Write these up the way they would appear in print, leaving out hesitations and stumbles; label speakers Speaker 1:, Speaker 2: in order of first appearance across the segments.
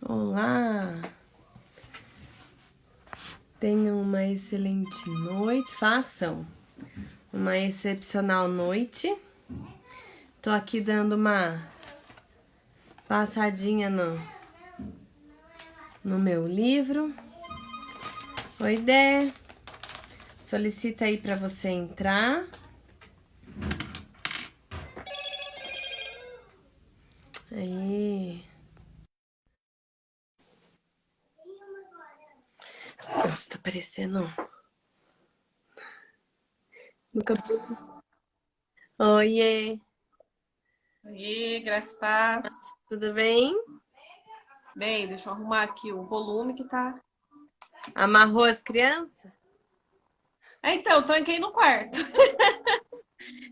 Speaker 1: Olá, tenham uma excelente noite, façam uma excepcional noite. Tô aqui dando uma passadinha no meu livro. Oi, Dé, solicita aí para você entrar. Aí. Nossa, tá parecendo no cabelo. Oiê,
Speaker 2: Oi, graças a paz.
Speaker 1: tudo bem?
Speaker 2: Bem, deixa eu arrumar aqui o volume que tá.
Speaker 1: Amarrou as crianças?
Speaker 2: Então, tranquei no quarto.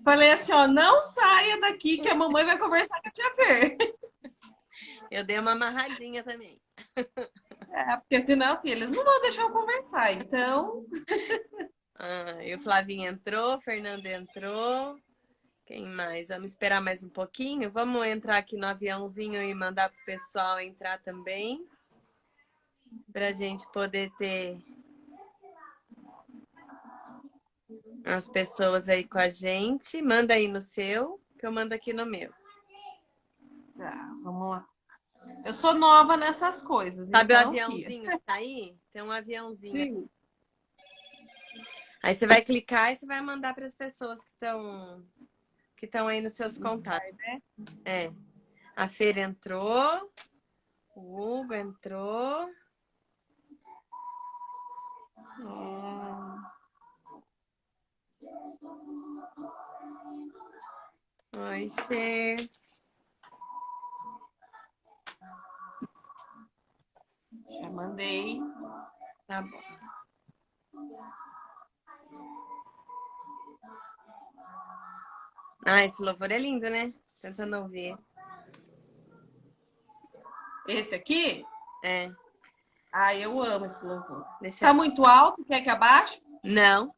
Speaker 2: Falei assim, ó, não saia daqui que a mamãe vai conversar com a tia Fer.
Speaker 1: Eu dei uma amarradinha também.
Speaker 2: É, porque senão, filho, eles não vão deixar eu conversar. Então,
Speaker 1: E o Flavinho entrou, o Fernando entrou. Quem mais? Vamos esperar mais um pouquinho. Vamos entrar aqui no aviãozinho e mandar pro pessoal entrar também. Pra gente poder ter as pessoas aí com a gente. Manda aí no seu, que eu mando aqui no meu.
Speaker 2: tá, vamos lá. Eu sou nova nessas coisas,
Speaker 1: Sabe o
Speaker 2: então, filha.
Speaker 1: aviãozinho que tá aí? Tem um aviãozinho.
Speaker 2: Sim.
Speaker 1: Aí você vai clicar e você vai mandar para as pessoas que estão aí nos seus contatos.
Speaker 2: Vai, né?
Speaker 1: É. A Feira entrou, o Hugo entrou. Oi, Fer.
Speaker 2: Já mandei.
Speaker 1: Tá bom. Ah, esse louvor é lindo, né? Tentando ouvir.
Speaker 2: Esse aqui?
Speaker 1: É,
Speaker 2: Ah, eu amo esse louvor.
Speaker 1: deixa.
Speaker 2: Tá muito alto? Quer que abaixe?
Speaker 1: Não,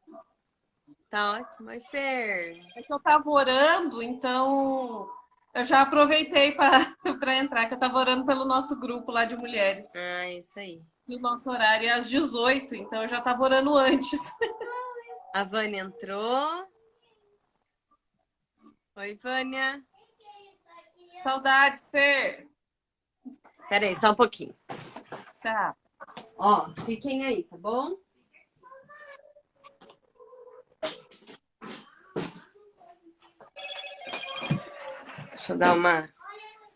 Speaker 1: tá ótimo. Oi, Fer.
Speaker 2: É que eu tava orando, então eu já aproveitei para para entrar, que eu tava orando pelo nosso grupo lá de mulheres.
Speaker 1: Ah, isso aí.
Speaker 2: E o nosso horário é às 18, então eu já tava orando antes.
Speaker 1: A Vânia entrou. Oi, Vânia.
Speaker 2: Saudades, Fer.
Speaker 1: Pera aí, só um pouquinho.
Speaker 2: Tá.
Speaker 1: Ó, fiquem aí, tá bom? Deixa eu dar uma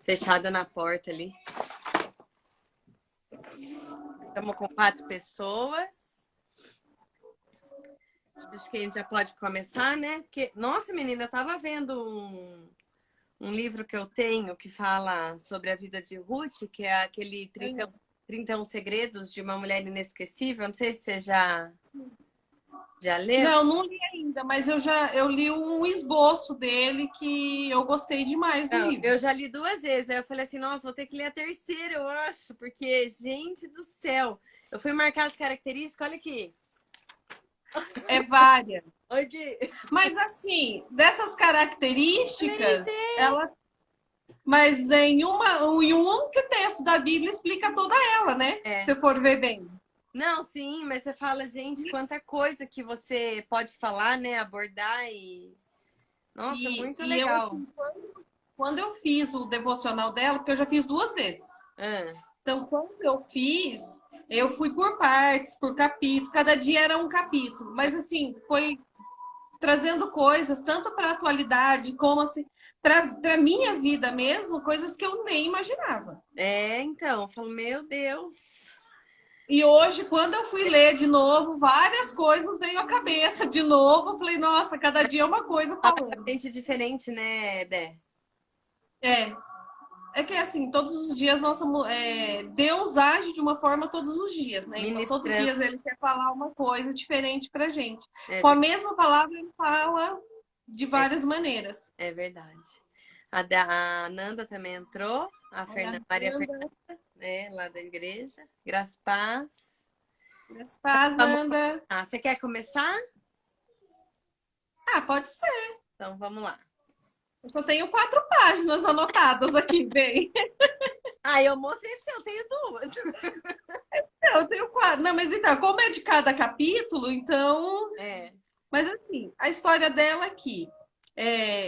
Speaker 1: fechada na porta ali. Estamos com 4 pessoas. Acho que a gente já pode começar, né? Porque, nossa, menina, eu tava vendo um livro que eu tenho que fala sobre a vida de Ruth, que é aquele 31 Segredos de uma Mulher Inesquecível. Não sei se você já leu.
Speaker 2: Não, não li ainda, mas eu li um esboço dele que eu gostei demais do
Speaker 1: Não,
Speaker 2: livro.
Speaker 1: eu já li 2 vezes. Aí eu falei assim, nossa, vou ter que ler a terceira, eu acho, porque, gente do céu, eu fui marcar as características, olha aqui.
Speaker 2: É várias.
Speaker 1: Olha aqui.
Speaker 2: Mas assim, dessas
Speaker 1: Falei,
Speaker 2: características,
Speaker 1: gente.
Speaker 2: ela mas em um único texto da Bíblia explica toda ela, né? Se
Speaker 1: É.
Speaker 2: você for ver bem.
Speaker 1: Não, sim, mas você fala, gente, quanta coisa que você pode falar, né? Abordar e. Nossa, muito
Speaker 2: E eu,
Speaker 1: legal.
Speaker 2: assim, quando eu fiz o devocional dela, porque eu já fiz 2 vezes.
Speaker 1: Ah,
Speaker 2: Então, quando eu fiz, eu fui por partes, por capítulos, cada dia era um capítulo. Mas, assim, foi trazendo coisas, tanto para a atualidade, como, assim, para a minha vida mesmo, coisas que eu nem imaginava.
Speaker 1: então, eu falo, meu Deus.
Speaker 2: E hoje, quando eu fui ler de novo, várias coisas veio à cabeça de novo. Eu falei, nossa, cada dia é uma coisa
Speaker 1: Fala com
Speaker 2: falando.
Speaker 1: gente diferente, né, Dé?
Speaker 2: É, é que assim, todos os dias Deus age de uma forma todos os dias, né? Então, todos os
Speaker 1: Ministrando.
Speaker 2: dias ele quer falar uma coisa diferente pra gente.
Speaker 1: É,
Speaker 2: Com a mesma palavra, ele fala de
Speaker 1: é,
Speaker 2: várias maneiras.
Speaker 1: é verdade. A Nanda também entrou, a
Speaker 2: Aí a
Speaker 1: Maria
Speaker 2: Nanda,
Speaker 1: Fernanda, né, lá da igreja. Graças Paz.
Speaker 2: as paz,
Speaker 1: Vamos
Speaker 2: Nanda.
Speaker 1: começar. Você quer começar?
Speaker 2: Ah, pode ser.
Speaker 1: Então vamos lá.
Speaker 2: Eu só tenho 4 páginas anotadas aqui, bem.
Speaker 1: Ah, eu mostrei pra você, eu tenho duas.
Speaker 2: Não, eu tenho quatro. Não, mas então, como é de cada capítulo, então.
Speaker 1: É.
Speaker 2: Mas assim, a história dela aqui.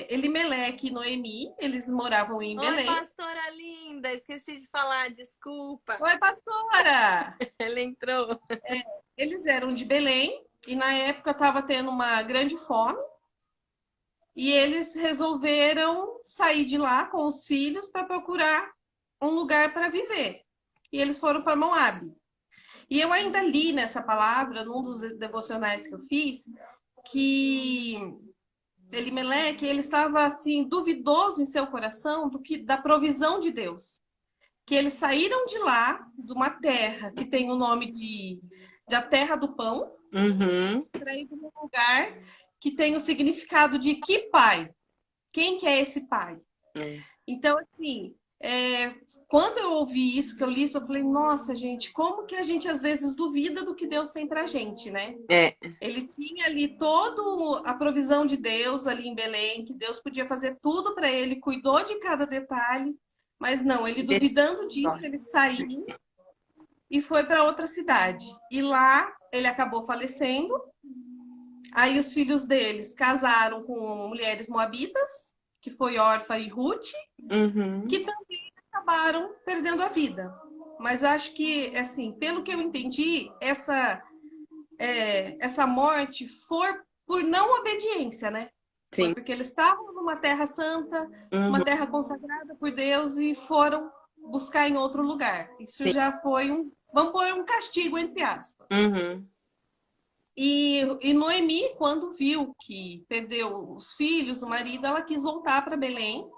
Speaker 2: Elimeleque e Noemi, eles moravam em
Speaker 1: Oi,
Speaker 2: Belém.
Speaker 1: pastora linda, esqueci de falar, desculpa.
Speaker 2: Oi, pastora!
Speaker 1: Ela entrou.
Speaker 2: Eles eram de Belém e na época estava tendo uma grande fome. E eles resolveram sair de lá com os filhos para procurar um lugar para viver. E eles foram para Moabe. E eu ainda li nessa palavra, num dos devocionais que eu fiz, que Elimeleque, ele estava assim duvidoso em seu coração da provisão de Deus. Que eles saíram de lá, de uma terra que tem o nome de a terra do pão,
Speaker 1: Uhum.
Speaker 2: para ir para um lugar que tem o significado de que pai? Quem que é esse pai?
Speaker 1: É.
Speaker 2: Então, assim, quando eu ouvi isso, que eu li isso, eu falei, nossa, gente, como que a gente às vezes duvida do que Deus tem pra gente, né?
Speaker 1: É.
Speaker 2: Ele tinha ali toda a provisão de Deus ali em Belém, que Deus podia fazer tudo para ele, cuidou de cada detalhe, mas não, ele duvidando disso, ele saiu e foi para outra cidade. E lá ele acabou falecendo. Aí os filhos deles casaram com mulheres moabitas, que foi Orfa e Ruth,
Speaker 1: Uhum.
Speaker 2: que também acabaram perdendo a vida. Mas acho que, assim, pelo que eu entendi, essa morte foi por não obediência, né? Foi
Speaker 1: Sim.
Speaker 2: porque eles estavam numa terra santa, uma
Speaker 1: Uhum.
Speaker 2: terra consagrada por Deus e foram buscar em outro lugar. Isso
Speaker 1: Sim.
Speaker 2: já foi vamos pôr um castigo, entre aspas.
Speaker 1: Uhum.
Speaker 2: E Noemi, quando viu que perdeu os filhos, o marido, ela quis voltar para Belém.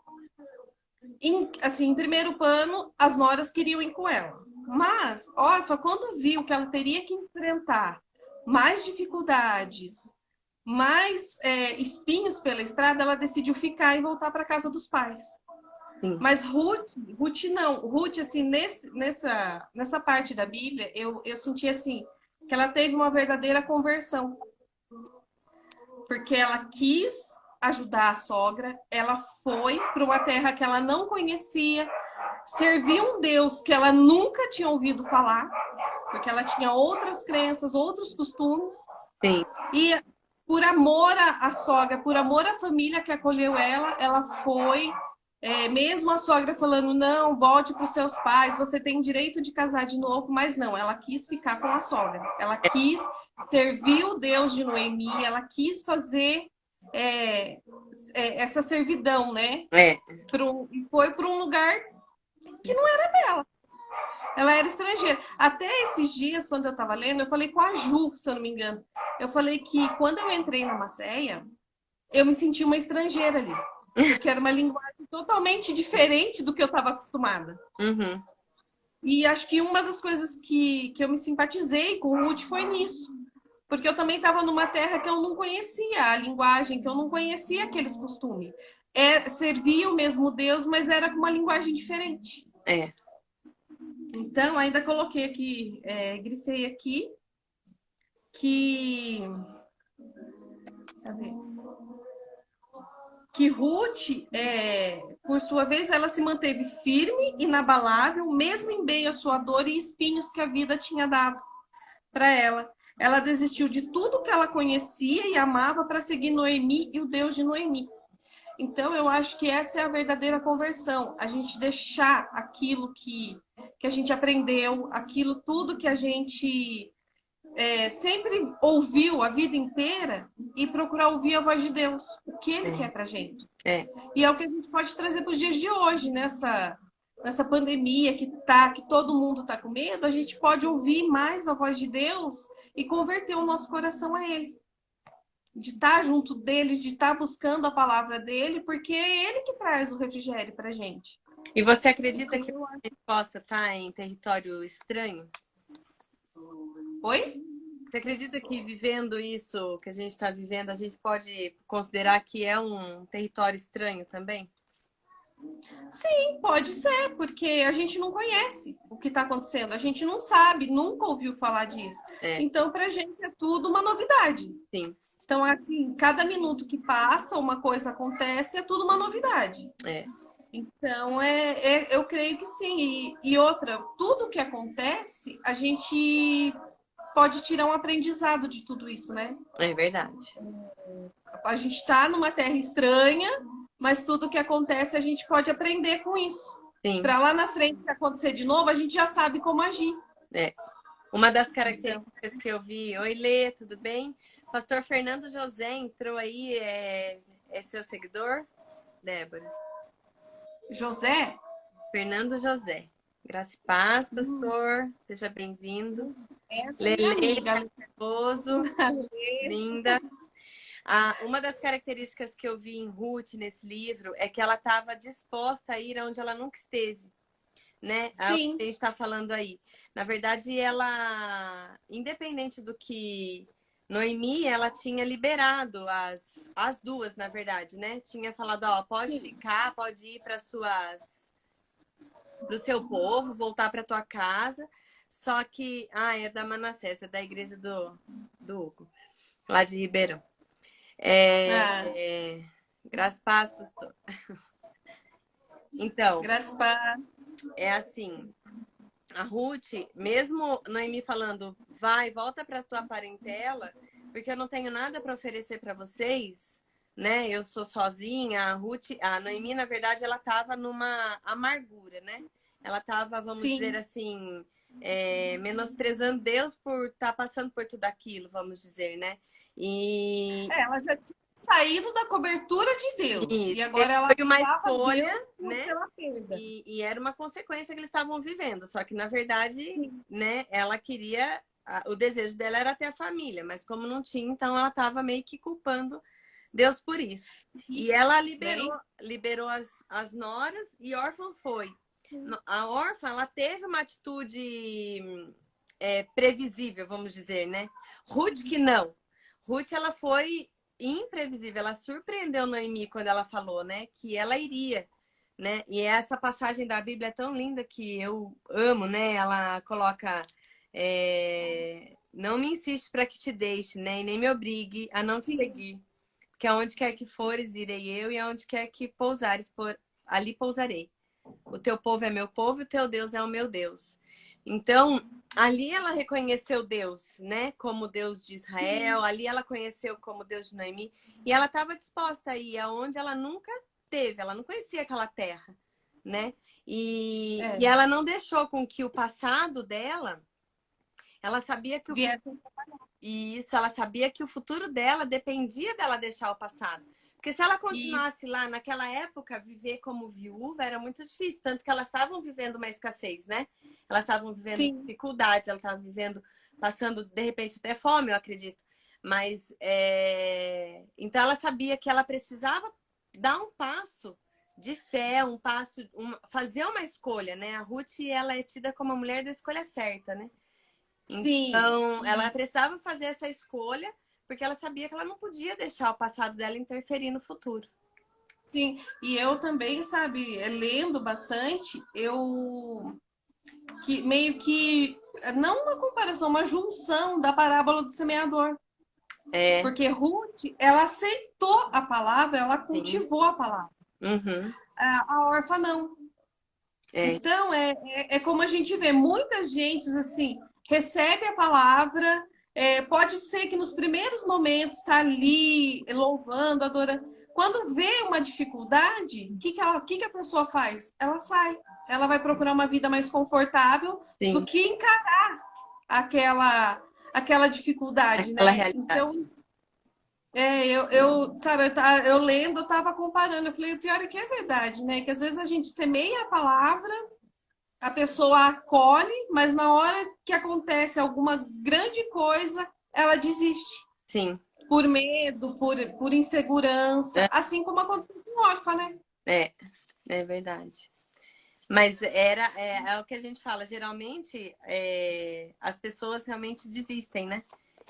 Speaker 2: Em primeiro plano, as noras queriam ir com ela. Mas Orfa, quando viu que ela teria que enfrentar mais dificuldades, mais espinhos pela estrada, ela decidiu ficar e voltar para casa dos pais.
Speaker 1: Sim.
Speaker 2: Mas Ruth não. Ruth, assim, nessa parte da Bíblia, eu senti assim, que ela teve uma verdadeira conversão. Porque ela quis ajudar a sogra, ela foi para uma terra que ela não conhecia, serviu um Deus que ela nunca tinha ouvido falar, porque ela tinha outras crenças, outros costumes.
Speaker 1: Sim.
Speaker 2: E por amor à sogra, por amor à família que acolheu ela foi. Mesmo a sogra falando, não, volte para os seus pais, você tem direito de casar de novo, mas não, ela quis ficar com a sogra. Ela quis servir o Deus de Noemi, ela quis fazer essa servidão, né?
Speaker 1: É.
Speaker 2: E foi para um lugar que não era dela. Ela era estrangeira. Até esses dias, quando eu estava lendo, eu falei com a Ju, se eu não me engano. Eu falei que quando eu entrei na Macéia, eu me senti uma estrangeira ali. Porque era uma linguagem totalmente diferente do que eu estava acostumada.
Speaker 1: Uhum.
Speaker 2: E acho que uma das coisas que eu me simpatizei com o Ruth foi nisso. Porque eu também estava numa terra que eu não conhecia a linguagem, que eu não conhecia aqueles costumes. Servia o mesmo Deus, mas era com uma linguagem diferente.
Speaker 1: É.
Speaker 2: Então, ainda coloquei aqui, grifei aqui, que... Cadê? Que Ruth, por sua vez, ela se manteve firme, inabalável, mesmo em meio à sua dor e espinhos que a vida tinha dado para ela. Ela desistiu de tudo que ela conhecia e amava para seguir Noemi e o Deus de Noemi. Então, eu acho que essa é a verdadeira conversão. A gente deixar aquilo que a gente aprendeu, aquilo tudo que a gente sempre ouviu a vida inteira e procurar ouvir a voz de Deus, o que Ele quer pra gente. E é o que a gente pode trazer para os dias de hoje, nessa pandemia que todo mundo está com medo, a gente pode ouvir mais a voz de Deus e converter o nosso coração a Ele. De estar junto dele, de estar buscando a palavra dele, porque é Ele que traz o refrigério pra gente.
Speaker 1: E você acredita que a gente possa estar em território estranho?
Speaker 2: Oi?
Speaker 1: Você acredita que vivendo isso que a gente está vivendo, a gente pode considerar que é um território estranho também?
Speaker 2: Sim, pode ser, porque a gente não conhece o que está acontecendo, a gente não sabe, nunca ouviu falar disso. Então, para a gente é tudo uma novidade.
Speaker 1: Sim.
Speaker 2: Então, assim, cada minuto que passa, uma coisa acontece, é tudo uma novidade. Então, eu creio que sim. E outra, tudo que acontece, a gente pode tirar um aprendizado de tudo isso, né?
Speaker 1: É verdade.
Speaker 2: A gente está numa terra estranha, mas tudo que acontece, a gente pode aprender com isso.
Speaker 1: Sim,
Speaker 2: Para lá na frente, se acontecer de novo, a gente já sabe como agir.
Speaker 1: é. Uma das
Speaker 2: Então,
Speaker 1: características que eu vi... Oi, Lê, tudo bem? Pastor Fernando José entrou aí, é seu seguidor, Débora?
Speaker 2: José,
Speaker 1: Fernando José. Graça e paz, pastor. Seja bem-vindo.
Speaker 2: essa é minha
Speaker 1: Lele,
Speaker 2: amiga.
Speaker 1: esposo, linda. Uma das características que eu vi em Ruth nesse livro é que ela estava disposta a ir onde ela nunca esteve, né? É o que
Speaker 2: Sim,
Speaker 1: a gente está falando aí. Na verdade, ela, independente do que Noemi, ela tinha liberado as duas, na verdade, né? Tinha falado, ó, pode
Speaker 2: sim.
Speaker 1: ficar, pode ir para o seu povo, voltar para tua casa. Só que, é da Manassés, é da igreja do Hugo, lá de Ribeirão.
Speaker 2: Ah,
Speaker 1: Graças a paz, pastor. Então,
Speaker 2: graças a Deus.
Speaker 1: é assim, a Ruth, mesmo Noemi falando, vai, volta para tua parentela, porque eu não tenho nada para oferecer para vocês, né? Eu sou sozinha. A Noemi, na verdade, ela estava numa amargura, né? Ela estava, vamos dizer
Speaker 2: Sim.
Speaker 1: assim, menosprezando Deus por estar passando por tudo aquilo, vamos dizer, né? E
Speaker 2: Ela já tinha saído da cobertura de Deus. E
Speaker 1: isso,
Speaker 2: agora ela
Speaker 1: foi uma
Speaker 2: culpava
Speaker 1: escolha,
Speaker 2: Deus
Speaker 1: né?
Speaker 2: pela perda.
Speaker 1: E era uma consequência que eles estavam vivendo. Só que, na verdade,
Speaker 2: Sim.
Speaker 1: né, ela queria. O desejo dela era ter a família, mas como não tinha, então ela estava meio que culpando Deus por isso. E ela
Speaker 2: Né?
Speaker 1: liberou as noras e órfã foi. A órfã, ela teve uma atitude previsível, vamos dizer, né? Ruth que não. Ruth, ela foi imprevisível. Ela surpreendeu Noemi quando ela falou, né, que ela iria, né? E essa passagem da Bíblia é tão linda que eu amo, né? Ela coloca não me insiste para que te deixe, né? E nem me obrigue a não te
Speaker 2: Sim.
Speaker 1: seguir. Porque aonde quer que fores, irei eu, e aonde quer que pousares, ali pousarei. O teu povo é meu povo e o teu Deus é o meu Deus. Então, ali ela reconheceu Deus, né? Como Deus de Israel. Ali ela conheceu como Deus de Noemi. E ela estava disposta a ir aonde ela nunca teve. Ela não conhecia aquela terra, né? E
Speaker 2: É.
Speaker 1: ela não deixou com que o passado dela... Ela sabia que o
Speaker 2: Viesse.
Speaker 1: isso, ela sabia que o futuro dela dependia dela deixar o passado. Porque se ela
Speaker 2: E
Speaker 1: continuasse lá naquela época, viver como viúva era muito difícil. Tanto que elas estavam vivendo uma escassez, né? Elas estavam vivendo
Speaker 2: sim,
Speaker 1: dificuldades, elas estavam vivendo, passando, de repente, até fome, eu acredito. Mas, então ela sabia que ela precisava dar um passo de fé, um passo, fazer uma escolha, né? A Ruth, ela é tida como a mulher da escolha certa, né?
Speaker 2: sim.
Speaker 1: Então, ela precisava fazer essa escolha porque ela sabia que ela não podia deixar o passado dela interferir no futuro.
Speaker 2: Sim, e eu também, sabe, lendo bastante, eu que meio que não uma comparação, uma junção da parábola do semeador,
Speaker 1: É,
Speaker 2: porque Ruth, ela aceitou a palavra, ela
Speaker 1: sim.
Speaker 2: cultivou a palavra.
Speaker 1: Uhum.
Speaker 2: A órfã não.
Speaker 1: É,
Speaker 2: Então, é como a gente vê, muitas gentes, assim, recebe a palavra, pode ser que nos primeiros momentos está ali louvando, adorando. Quando vê uma dificuldade, que a pessoa faz? Ela sai. Ela vai procurar uma vida mais confortável do
Speaker 1: sim.
Speaker 2: que encarar aquela dificuldade,
Speaker 1: Aquela
Speaker 2: né?
Speaker 1: realidade.
Speaker 2: Então, sabe, eu lendo, eu estava comparando, eu falei, o pior é que é verdade, né? Que às vezes a gente semeia a palavra, a pessoa acolhe, mas na hora que acontece alguma grande coisa, ela desiste.
Speaker 1: Sim.
Speaker 2: Por medo, por insegurança, assim como aconteceu com o órfã, né?
Speaker 1: É, é verdade. Mas é o que a gente fala. Geralmente, as pessoas realmente desistem, né?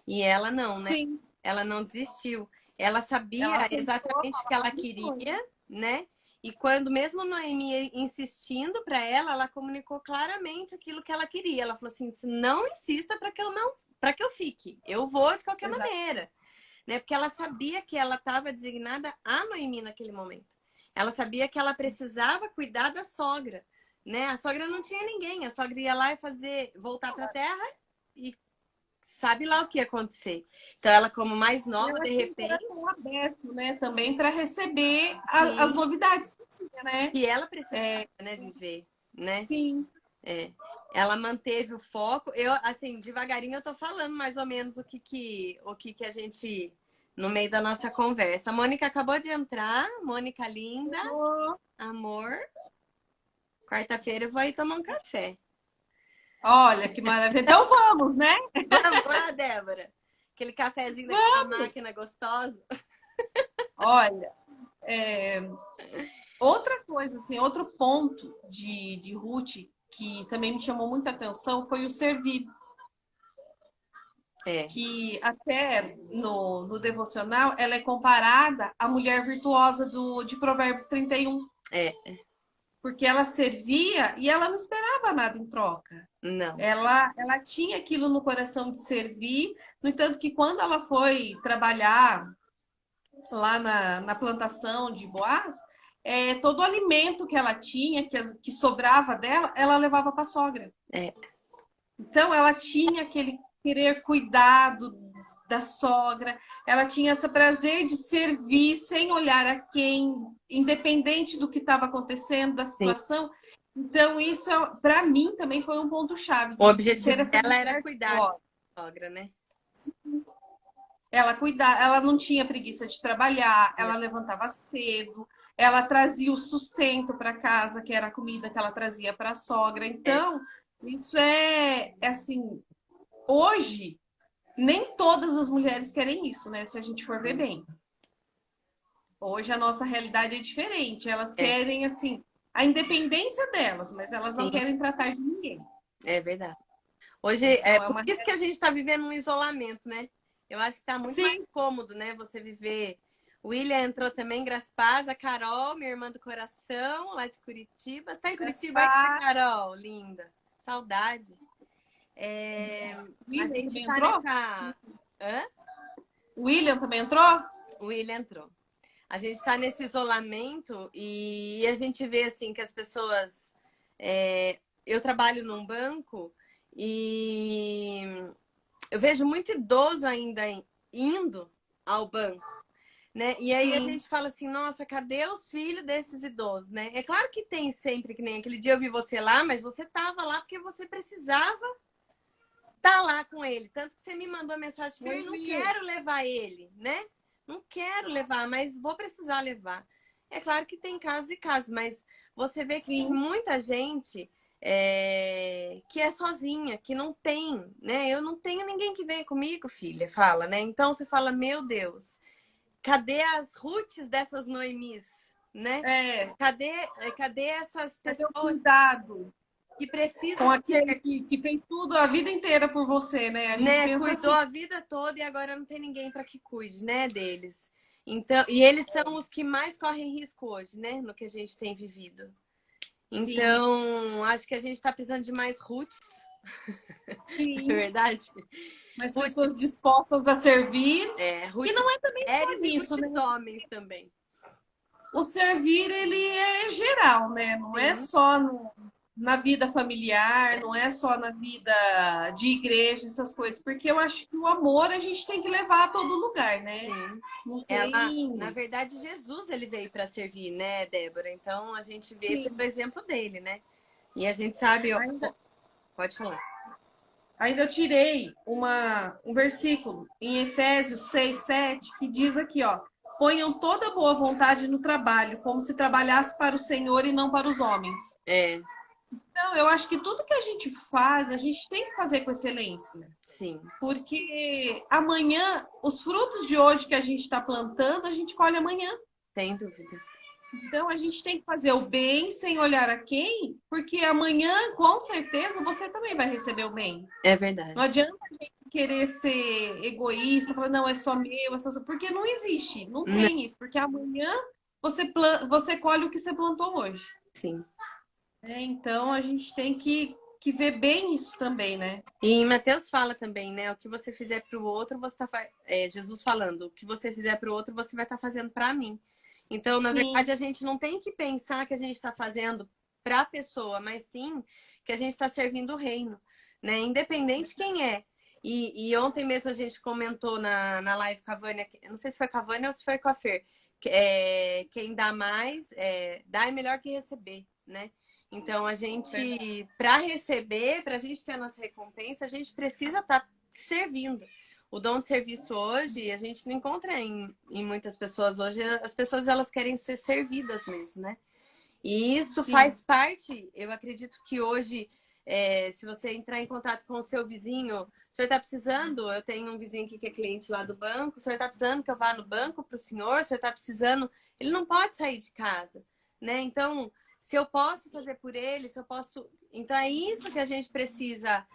Speaker 1: E ela não, né?
Speaker 2: Sim,
Speaker 1: Ela não desistiu. Ela sabia
Speaker 2: ela aceitou a
Speaker 1: exatamente o que ela
Speaker 2: palavra e foi.
Speaker 1: queria, né? E quando mesmo Noemi insistindo para ela, ela comunicou claramente aquilo que ela queria. Ela falou assim: não insista para que eu não, para que eu fique. Eu vou de qualquer
Speaker 2: Exato.
Speaker 1: maneira, né? Porque ela sabia que ela estava designada a Noemi naquele momento. ela sabia que ela precisava cuidar da sogra, né? A sogra não tinha ninguém, a sogra ia lá e voltar para a terra e sabe lá o que ia acontecer. Então ela, como mais nova,
Speaker 2: Ela
Speaker 1: de
Speaker 2: tinha um
Speaker 1: repente,
Speaker 2: coração aberto, né? Também para receber as
Speaker 1: sim,
Speaker 2: novidades que tinha, né?
Speaker 1: que ela precisava, né, viver, né?
Speaker 2: Sim.
Speaker 1: É. Ela manteve o foco. Eu, assim, devagarinho eu tô falando mais ou menos o que a gente no meio da nossa conversa. A Mônica acabou de entrar, Mônica linda, amor. Quarta-feira eu vou aí tomar um café.
Speaker 2: Olha que maravilha. Então vamos, né?
Speaker 1: Vamos lá, Débora. Aquele cafezinho daquela máquina gostosa.
Speaker 2: Olha, outra coisa, assim, outro ponto de Ruth que também me chamou muita atenção foi o servir.
Speaker 1: É,
Speaker 2: Que até no devocional ela é comparada à mulher virtuosa de Provérbios 31.
Speaker 1: é,
Speaker 2: Porque ela servia e ela não esperava nada em troca.
Speaker 1: não.
Speaker 2: Ela tinha aquilo no coração de servir, no entanto que quando ela foi trabalhar lá na plantação de Boaz, todo o alimento que ela tinha, que sobrava dela, ela levava para a sogra.
Speaker 1: É,
Speaker 2: Então ela tinha aquele querer cuidado da sogra, ela tinha esse prazer de servir sem olhar a quem, independente do que estava acontecendo, da
Speaker 1: sim.
Speaker 2: situação. Então, isso, para mim, também foi um ponto-chave
Speaker 1: O
Speaker 2: de
Speaker 1: objetivo
Speaker 2: ser essa
Speaker 1: dela era
Speaker 2: mulher
Speaker 1: cuidar
Speaker 2: forte.
Speaker 1: da sogra, né?
Speaker 2: Ela não tinha preguiça de trabalhar,
Speaker 1: Não.
Speaker 2: ela levantava cedo, ela trazia o sustento para casa, que era a comida que ela trazia para a sogra. Então, isso é assim, hoje nem todas as mulheres querem isso, né? Se a gente for ver bem. Hoje a nossa realidade é diferente. Elas
Speaker 1: É,
Speaker 2: querem, assim, a independência delas, mas elas não
Speaker 1: sim,
Speaker 2: querem tratar de ninguém.
Speaker 1: é verdade. Hoje, é
Speaker 2: Então é
Speaker 1: por
Speaker 2: uma.
Speaker 1: isso que a gente está vivendo um isolamento, né? Eu acho que está muito
Speaker 2: Sim,
Speaker 1: mais cômodo, né? Você viver. O William entrou também, graças a Paz, a Carol, minha irmã do coração, lá de Curitiba. Você está em Curitiba ainda, Carol? Linda. Saudade. A
Speaker 2: William
Speaker 1: gente
Speaker 2: também
Speaker 1: tá
Speaker 2: entrou?
Speaker 1: nessa. Hã?
Speaker 2: William também entrou?
Speaker 1: O William entrou. A gente está nesse isolamento e a gente vê assim que as pessoas. Eu trabalho num banco e eu vejo muito idoso ainda indo ao banco, né? E aí a
Speaker 2: Sim,
Speaker 1: gente fala assim, nossa, cadê os filhos desses idosos, né? É claro que tem sempre, que nem aquele dia eu vi você lá, mas você tava lá porque você precisava estar lá com ele. Tanto que você me mandou mensagem, Fer, não quero levar ele, né? Não quero levar, mas vou precisar levar. É claro que tem casos e casos, mas você vê que tem
Speaker 2: sim,
Speaker 1: muita gente que é sozinha, que não tem, né? Eu não tenho ninguém que venha comigo, filha, fala, né? Então você fala, meu Deus, cadê as Ruths dessas Noemis, né?
Speaker 2: é.
Speaker 1: Cadê essas
Speaker 2: Cadê o
Speaker 1: pessoas
Speaker 2: cuidado
Speaker 1: que
Speaker 2: com
Speaker 1: precisam ser,
Speaker 2: aquele que fez tudo a vida inteira por você, né? A gente
Speaker 1: né?
Speaker 2: pensa
Speaker 1: Cuidou
Speaker 2: assim.
Speaker 1: a vida toda e agora não tem ninguém para que cuide, né, deles. Então, e eles são os que mais correm risco hoje, né, no que a gente tem vivido.
Speaker 2: Sim,
Speaker 1: Então, acho que a gente está precisando de mais Ruths, é
Speaker 2: sim.
Speaker 1: verdade?
Speaker 2: Mas
Speaker 1: Ruth,
Speaker 2: pessoas dispostas a servir. E
Speaker 1: Ruth
Speaker 2: não é também só
Speaker 1: mulheres e
Speaker 2: nisso, né?
Speaker 1: Ruths homens também.
Speaker 2: O servir, ele é geral, né? Não é
Speaker 1: Sim,
Speaker 2: só na vida familiar,
Speaker 1: é,
Speaker 2: não é só na vida de igreja, essas coisas. Porque eu acho que o amor a gente tem que levar a todo lugar, né?
Speaker 1: sim.
Speaker 2: Não
Speaker 1: Ela, na
Speaker 2: tem.
Speaker 1: verdade, Jesus ele veio para servir, né, Débora? Então a gente vê pelo
Speaker 2: Sim.
Speaker 1: exemplo dele, né? E a gente sabe, ó,
Speaker 2: Ainda,
Speaker 1: pode falar.
Speaker 2: ainda eu tirei um versículo em Efésios 6:7 que diz aqui, ó. Ponham toda boa vontade no trabalho, como se trabalhasse para o Senhor e não para os homens.
Speaker 1: É,
Speaker 2: Não, eu acho que tudo que a gente faz, a gente tem que fazer com excelência.
Speaker 1: sim,
Speaker 2: Porque amanhã, os frutos de hoje que a gente está plantando, a gente colhe amanhã.
Speaker 1: sem dúvida.
Speaker 2: Então a gente tem que fazer o bem sem olhar a quem, porque amanhã, com certeza, você também vai receber o bem.
Speaker 1: É
Speaker 2: Não
Speaker 1: verdade.
Speaker 2: adianta a gente querer ser egoísta, falar, não, é só meu, é só... porque não existe, não
Speaker 1: Não,
Speaker 2: tem isso, porque amanhã você colhe o que você plantou hoje.
Speaker 1: sim.
Speaker 2: Então a gente tem que ver bem isso também, né?
Speaker 1: E em Mateus fala também, né? O que você fizer para o outro, você tá Jesus falando, o que você fizer para o outro, você vai estar fazendo para mim. Então, na
Speaker 2: Sim,
Speaker 1: verdade, a gente não tem que pensar que a gente está fazendo para a pessoa, mas sim que a gente está servindo o reino, né? Independente quem é. E ontem mesmo a gente comentou na live com a Vânia, não sei se foi com a Vânia ou se foi com a Fer, quem dá mais, dá é melhor que receber, né? Então, a gente, para receber, para a gente ter a nossa recompensa, a gente precisa estar servindo. O dom de serviço hoje, a gente não encontra em muitas pessoas. Hoje, as pessoas elas querem ser servidas mesmo, né? E isso
Speaker 2: sim.
Speaker 1: faz parte, eu acredito que hoje, se você entrar em contato com o seu vizinho, o senhor está precisando, eu tenho um vizinho aqui que é cliente lá do banco, o senhor está precisando que eu vá no banco para o senhor está precisando, ele não pode sair de casa, né? Então, se eu posso fazer por ele, se eu posso. Então, é isso que a gente precisa.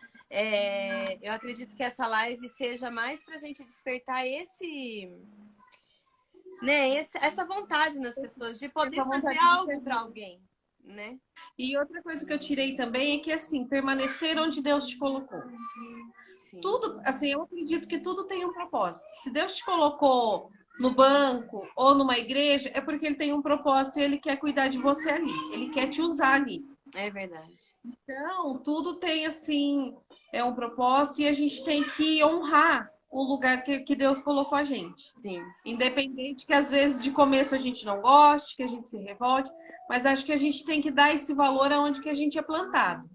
Speaker 1: Eu acredito que essa live seja mais para a gente despertar essa vontade nas pessoas de poder
Speaker 2: Essa
Speaker 1: fazer
Speaker 2: vontade de
Speaker 1: algo para
Speaker 2: servir.
Speaker 1: alguém, né?
Speaker 2: E outra coisa que eu tirei também é que, assim, permanecer onde Deus te colocou.
Speaker 1: Sim,
Speaker 2: Tudo, assim, eu acredito que tudo tem um propósito. Se Deus te colocou no banco ou numa igreja, é porque ele tem um propósito e ele quer cuidar de você ali. Ele quer te usar ali.
Speaker 1: é verdade.
Speaker 2: Então, tudo tem, assim, um propósito e a gente tem que honrar o lugar que Deus colocou a gente.
Speaker 1: Sim,
Speaker 2: Independente que às vezes de começo a gente não goste, que a gente se revolte, mas acho que a gente tem que dar esse valor aonde que a gente é plantado.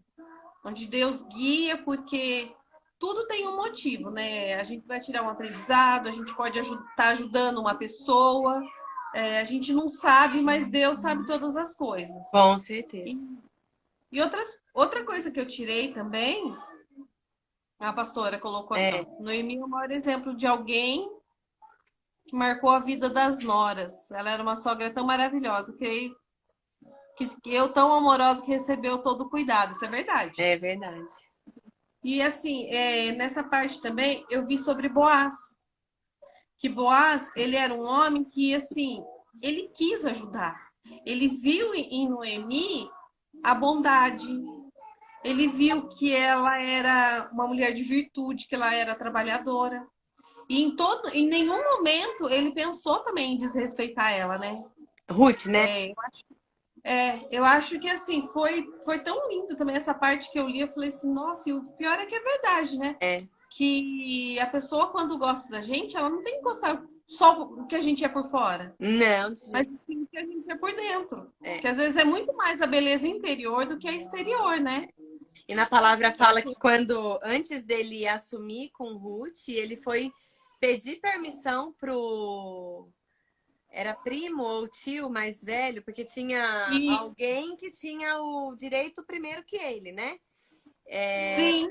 Speaker 2: Onde Deus guia, porque tudo tem um motivo, né? A gente vai tirar um aprendizado, a gente pode estar ajudando uma pessoa, a gente não sabe, mas Deus sabe todas as coisas.
Speaker 1: com
Speaker 2: E,
Speaker 1: certeza.
Speaker 2: e outra coisa que eu tirei também, a pastora colocou aqui, ó.
Speaker 1: É,
Speaker 2: Noemi é o maior exemplo de alguém que marcou a vida das noras. Ela era uma sogra tão maravilhosa, que eu tão amorosa que recebeu todo o cuidado. Isso é verdade.
Speaker 1: é verdade.
Speaker 2: E assim, nessa parte também eu vi sobre Boaz, que Boaz, ele era um homem que assim, ele quis ajudar. Ele viu em Noemi a bondade. Ele viu que ela era uma mulher de virtude, que ela era trabalhadora. E em nenhum momento ele pensou também em desrespeitar ela, né?
Speaker 1: Ruth, né?
Speaker 2: Eu acho que assim, foi tão lindo também essa parte que eu li, eu falei assim, nossa, e o pior é que é verdade, né?
Speaker 1: É.
Speaker 2: Que a pessoa, quando gosta da gente, ela não tem que gostar só o que a gente é por fora,
Speaker 1: Não, de
Speaker 2: mas
Speaker 1: jeito.
Speaker 2: sim o que a gente é por dentro.
Speaker 1: É.
Speaker 2: Que às vezes é muito mais a beleza interior do que a exterior, né?
Speaker 1: E na palavra
Speaker 2: Então,
Speaker 1: fala que quando, antes dele assumir com Ruth, ele foi pedir permissão pro. Era primo ou tio mais velho, porque tinha
Speaker 2: e
Speaker 1: alguém que tinha o direito primeiro que ele, né?
Speaker 2: sim,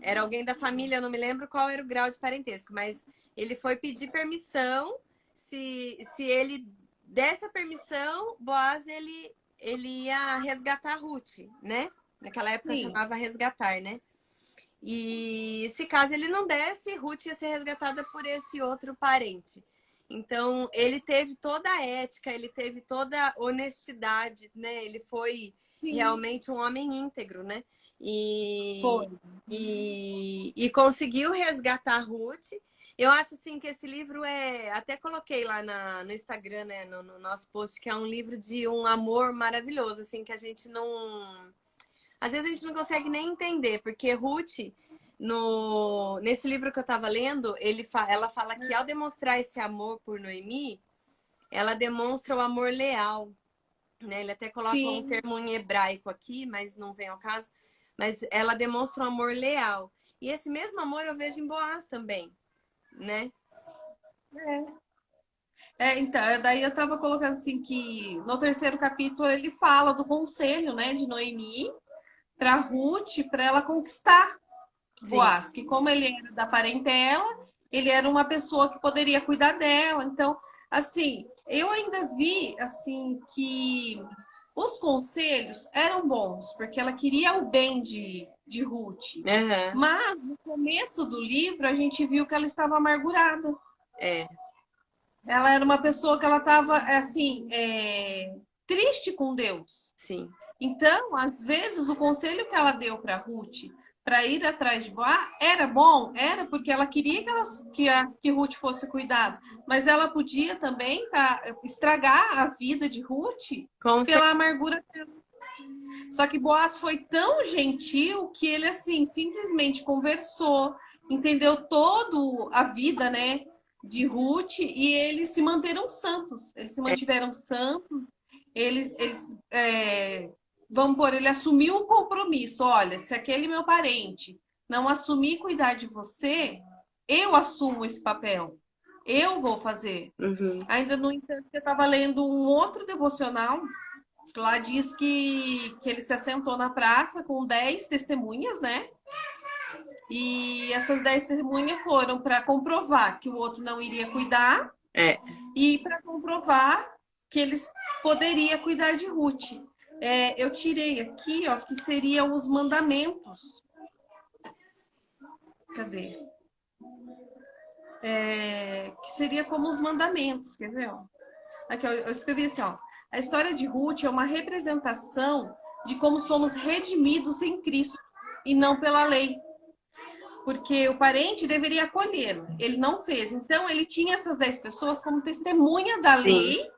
Speaker 1: Era alguém da família, eu não me lembro qual era o grau de parentesco, mas ele foi pedir permissão. Se ele desse a permissão, Boaz ele ia resgatar a Ruth, né? Naquela época
Speaker 2: sim,
Speaker 1: chamava resgatar, né? E se caso ele não desse, Ruth ia ser resgatada por esse outro parente. Então, ele teve toda a ética, ele teve toda a honestidade, né? Ele foi
Speaker 2: sim,
Speaker 1: realmente um homem íntegro, né? E,
Speaker 2: foi.
Speaker 1: e conseguiu resgatar Ruth. Eu acho assim que esse livro até coloquei lá no Instagram, né, no nosso post, que é um livro de um amor maravilhoso, assim, que a gente não, às vezes a gente não consegue nem entender, porque Ruth, nesse livro que eu estava lendo, ela fala que ao demonstrar esse amor por Noemi, ela demonstra o amor leal, né? Ele até coloca um
Speaker 2: Sim,
Speaker 1: termo em hebraico aqui, mas não vem ao caso. Mas ela demonstra um amor leal. E esse mesmo amor eu vejo em Boaz também, né?
Speaker 2: então, daí eu tava colocando assim que no terceiro capítulo ele fala do conselho, né, de Noemi para Ruth, para ela conquistar
Speaker 1: Sim.
Speaker 2: Boaz, que como ele era da parentela, ele era uma pessoa que poderia cuidar dela. Então, assim, eu ainda vi assim que os conselhos eram bons, porque ela queria o bem de Ruth.
Speaker 1: Uhum.
Speaker 2: Mas no começo do livro a gente viu que ela estava amargurada.
Speaker 1: É,
Speaker 2: Ela era uma pessoa que ela estava assim, triste com Deus.
Speaker 1: sim.
Speaker 2: Então, às vezes, o conselho que ela deu para Ruth para ir atrás de Boaz, era bom, era porque ela queria que Ruth fosse cuidada, mas ela podia também estragar a vida de Ruth pela amargura dela. Só que Boaz foi tão gentil que ele assim simplesmente conversou, entendeu toda a vida, né, de Ruth, e eles se manteram santos. Eles se mantiveram santos. Vamos por ele assumiu o compromisso. Olha, se aquele meu parente não assumir cuidar de você, eu assumo esse papel. Eu vou fazer.
Speaker 1: Uhum.
Speaker 2: Ainda, no entanto, eu estava lendo um outro devocional. Lá diz que ele se assentou na praça com 10 testemunhas, né? E essas 10 testemunhas foram para comprovar que o outro não iria cuidar e para comprovar que eles poderiam cuidar de Ruth. Eu tirei aqui, ó, que seriam os mandamentos. Cadê? Que seria como os mandamentos, quer ver? Ó? Aqui, ó, eu escrevi assim, ó. A história de Ruth é uma representação de como somos redimidos em Cristo e não pela lei. Porque o parente deveria acolhê-lo. Ele não fez. Então, ele tinha essas 10 pessoas como testemunha da lei. Sim.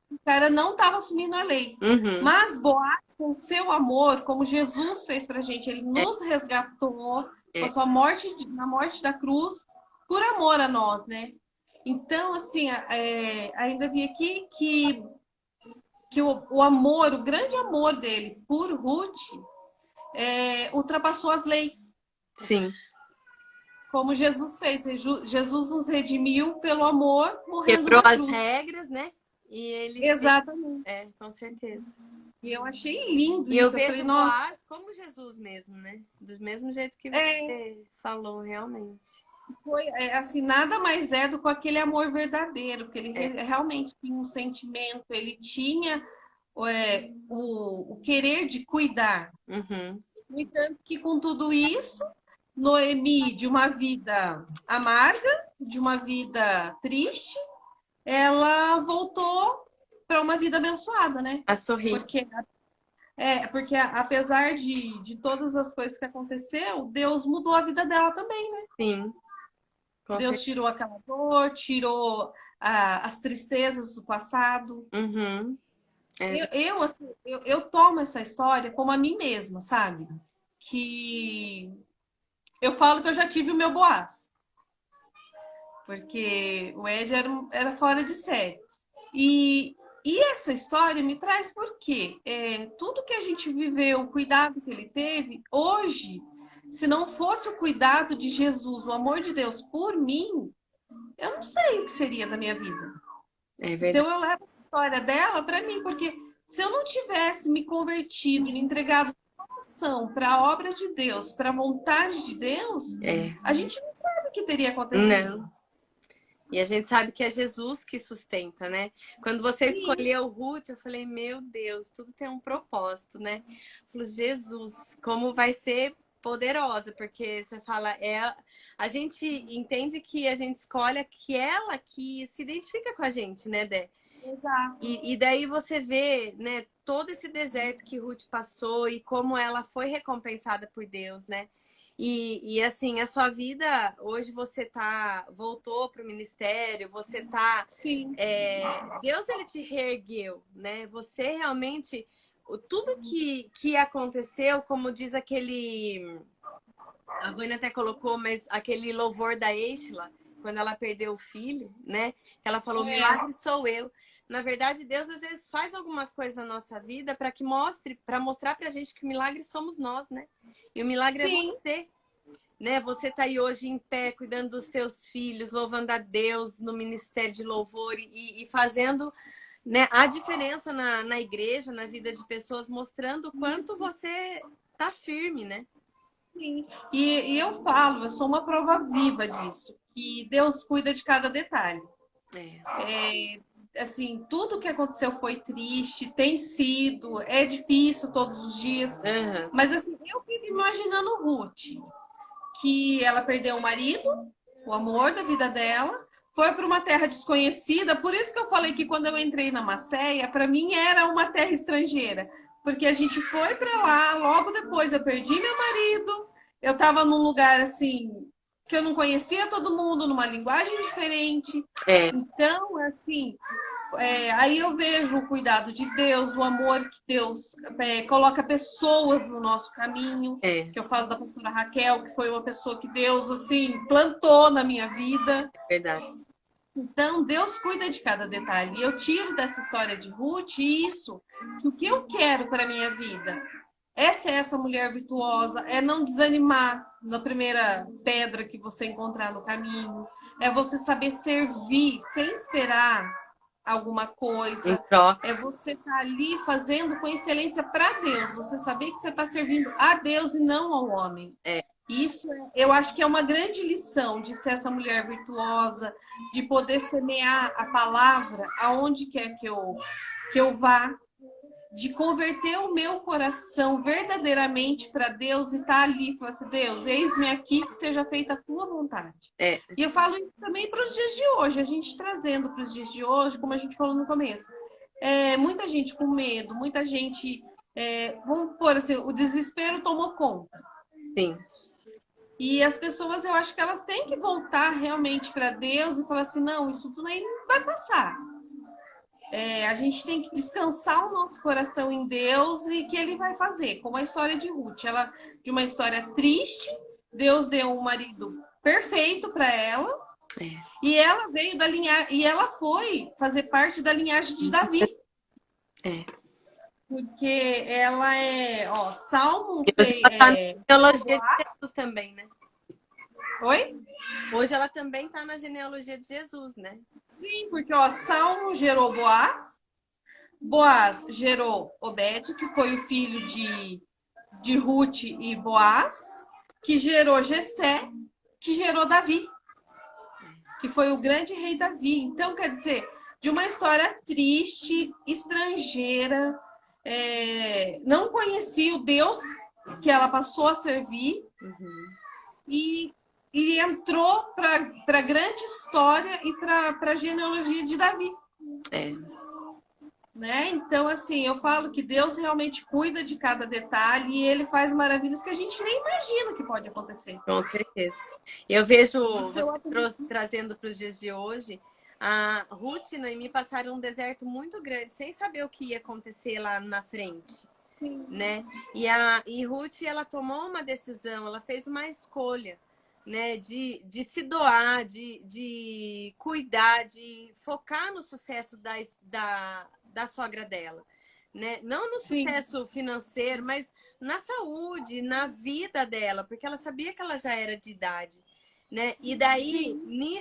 Speaker 2: O cara não estava assumindo a lei.
Speaker 1: Uhum.
Speaker 2: Mas Boaz, com o seu amor, como Jesus fez pra gente, ele nos resgatou com a sua morte, na morte da cruz, por amor a nós, né? Então, assim, ainda vi aqui que o amor, o grande amor dele por Ruth, ultrapassou as leis.
Speaker 1: Sim.
Speaker 2: Como Jesus fez. Jesus nos redimiu pelo amor, morrendo
Speaker 1: Quebrou
Speaker 2: na cruz.
Speaker 1: As regras, né? E ele...
Speaker 2: Exatamente.
Speaker 1: Com certeza.
Speaker 2: E eu achei lindo
Speaker 1: e
Speaker 2: isso.
Speaker 1: Eu vejo
Speaker 2: falei,
Speaker 1: Boaz como Jesus mesmo, né? Do mesmo jeito que você falou, realmente.
Speaker 2: Foi, assim, nada mais do que aquele amor verdadeiro, porque ele realmente tinha um sentimento, ele tinha o querer de cuidar.
Speaker 1: Uhum.
Speaker 2: No entanto, que com tudo isso, Noemi, de uma vida amarga, de uma vida triste, ela voltou para uma vida abençoada, né?
Speaker 1: A sorrir.
Speaker 2: Porque apesar de todas as coisas que aconteceu, Deus mudou a vida dela também, né?
Speaker 1: Sim.
Speaker 2: Deus tirou aquela dor, tirou as tristezas do passado.
Speaker 1: Uhum.
Speaker 2: Eu tomo essa história como a mim mesma, sabe? Que eu falo que eu já tive o meu Boaz. Porque o Ed era fora de série. E essa história me traz porque tudo que a gente viveu, o cuidado que ele teve, hoje, se não fosse o cuidado de Jesus, o amor de Deus por mim, eu não sei o que seria da minha vida. Então eu levo essa história dela para mim, porque se eu não tivesse me convertido, me entregado para a obra de Deus, para a vontade de Deus, a gente não sabe o que teria acontecido.
Speaker 1: Não. E a gente sabe que é Jesus que sustenta, né? Quando você escolheu Ruth, eu falei, meu Deus, tudo tem um propósito, né? Eu falei, Jesus, como vai ser poderosa, porque você fala, a gente entende que a gente escolhe aquela que se identifica com a gente, né, Dé?
Speaker 2: Exato.
Speaker 1: E daí você vê, né, todo esse deserto que Ruth passou e como ela foi recompensada por Deus, né? E assim, a sua vida, hoje você voltou para o ministério, você
Speaker 2: Sim.
Speaker 1: Deus, ele te reergueu, né? Você realmente, tudo que aconteceu, como diz a Vânia até colocou, mas aquele louvor da Eichla, quando ela perdeu o filho, né? Ela falou, milagre sou eu. Na verdade, Deus às vezes faz algumas coisas na nossa vida para mostrar pra gente que o milagre somos nós, né? E o milagre é você, né? Você tá aí hoje em pé, cuidando dos teus filhos, louvando a Deus no ministério de louvor e fazendo, né, a diferença na igreja, na vida de pessoas, mostrando o quanto você tá firme, né?
Speaker 2: Sim. E eu falo, eu sou uma prova viva disso, que Deus cuida de cada detalhe. Assim, tudo que aconteceu foi triste, tem sido, é difícil todos os dias.
Speaker 1: Uhum.
Speaker 2: Mas assim, eu fico imaginando Ruth, que ela perdeu o marido, o amor da vida dela, foi para uma terra desconhecida. Por isso que eu falei que quando eu entrei na Macéia, para mim era uma terra estrangeira. Porque a gente foi para lá, logo depois eu perdi meu marido, eu estava num lugar assim que eu não conhecia todo mundo, numa linguagem diferente.
Speaker 1: É,
Speaker 2: Então, assim, aí eu vejo o cuidado de Deus, o amor que Deus coloca pessoas no nosso caminho.
Speaker 1: é,
Speaker 2: Que eu falo da pastora Raquel, que foi uma pessoa que Deus assim plantou na minha vida.
Speaker 1: verdade.
Speaker 2: Então, Deus cuida de cada detalhe. E eu tiro dessa história de Ruth isso, que o que eu quero para minha vida é ser essa mulher virtuosa, é não desanimar na primeira pedra que você encontrar no caminho, é você saber servir sem esperar alguma
Speaker 1: Em
Speaker 2: coisa,
Speaker 1: troca.
Speaker 2: é você estar ali fazendo com excelência para Deus, você saber que você está servindo a Deus e não ao homem.
Speaker 1: É,
Speaker 2: Isso eu acho que é uma grande lição de ser essa mulher virtuosa, de poder semear a palavra aonde quer que eu vá, de converter o meu coração verdadeiramente para Deus e estar tá ali e falar assim, Deus, eis-me aqui, que seja feita a tua vontade.
Speaker 1: é,
Speaker 2: E eu falo isso também para os dias de hoje, a gente trazendo para os dias de hoje, como a gente falou no começo. Muita gente com medo, muita gente, vamos pôr assim, o desespero tomou conta.
Speaker 1: sim.
Speaker 2: E as pessoas, eu acho que elas têm que voltar realmente para Deus e falar assim, não, isso tudo aí vai passar. A gente tem que descansar o nosso coração em Deus e que Ele vai fazer. Como a história de Ruth, ela de uma história triste, Deus deu um marido perfeito para ela
Speaker 1: É.
Speaker 2: e ela veio da linhagem e ela foi fazer parte da linhagem de Davi.
Speaker 1: É.
Speaker 2: Porque ela Salmo
Speaker 1: E hoje ela tá na genealogia de Jesus também, né?
Speaker 2: Oi?
Speaker 1: Hoje ela também tá na genealogia de Jesus, né?
Speaker 2: Sim, porque Salmo gerou Boaz, Boaz gerou Obed, que foi o filho de Ruth e Boaz, que gerou Jessé, que gerou Davi, que foi o grande rei Davi. Então, quer dizer, de uma história triste, estrangeira, não conhecia o Deus que ela passou a servir e entrou para a grande história e para a genealogia de Davi.
Speaker 1: É.
Speaker 2: Né? Então, assim, eu falo que Deus realmente cuida de cada detalhe e Ele faz maravilhas que a gente nem imagina que pode acontecer.
Speaker 1: Com certeza. Eu vejo
Speaker 2: Isso
Speaker 1: você trazendo para os dias de hoje. A Ruth e Noemi passaram um deserto muito grande, sem saber o que ia acontecer lá na frente.
Speaker 2: Sim.
Speaker 1: Né? E Ruth, ela tomou uma decisão, ela fez uma escolha, né? De se doar, de cuidar, de focar no sucesso da sogra dela. Né? Não no sucesso financeiro, mas na saúde, na vida dela, porque ela sabia que ela já era de idade. Né? E daí,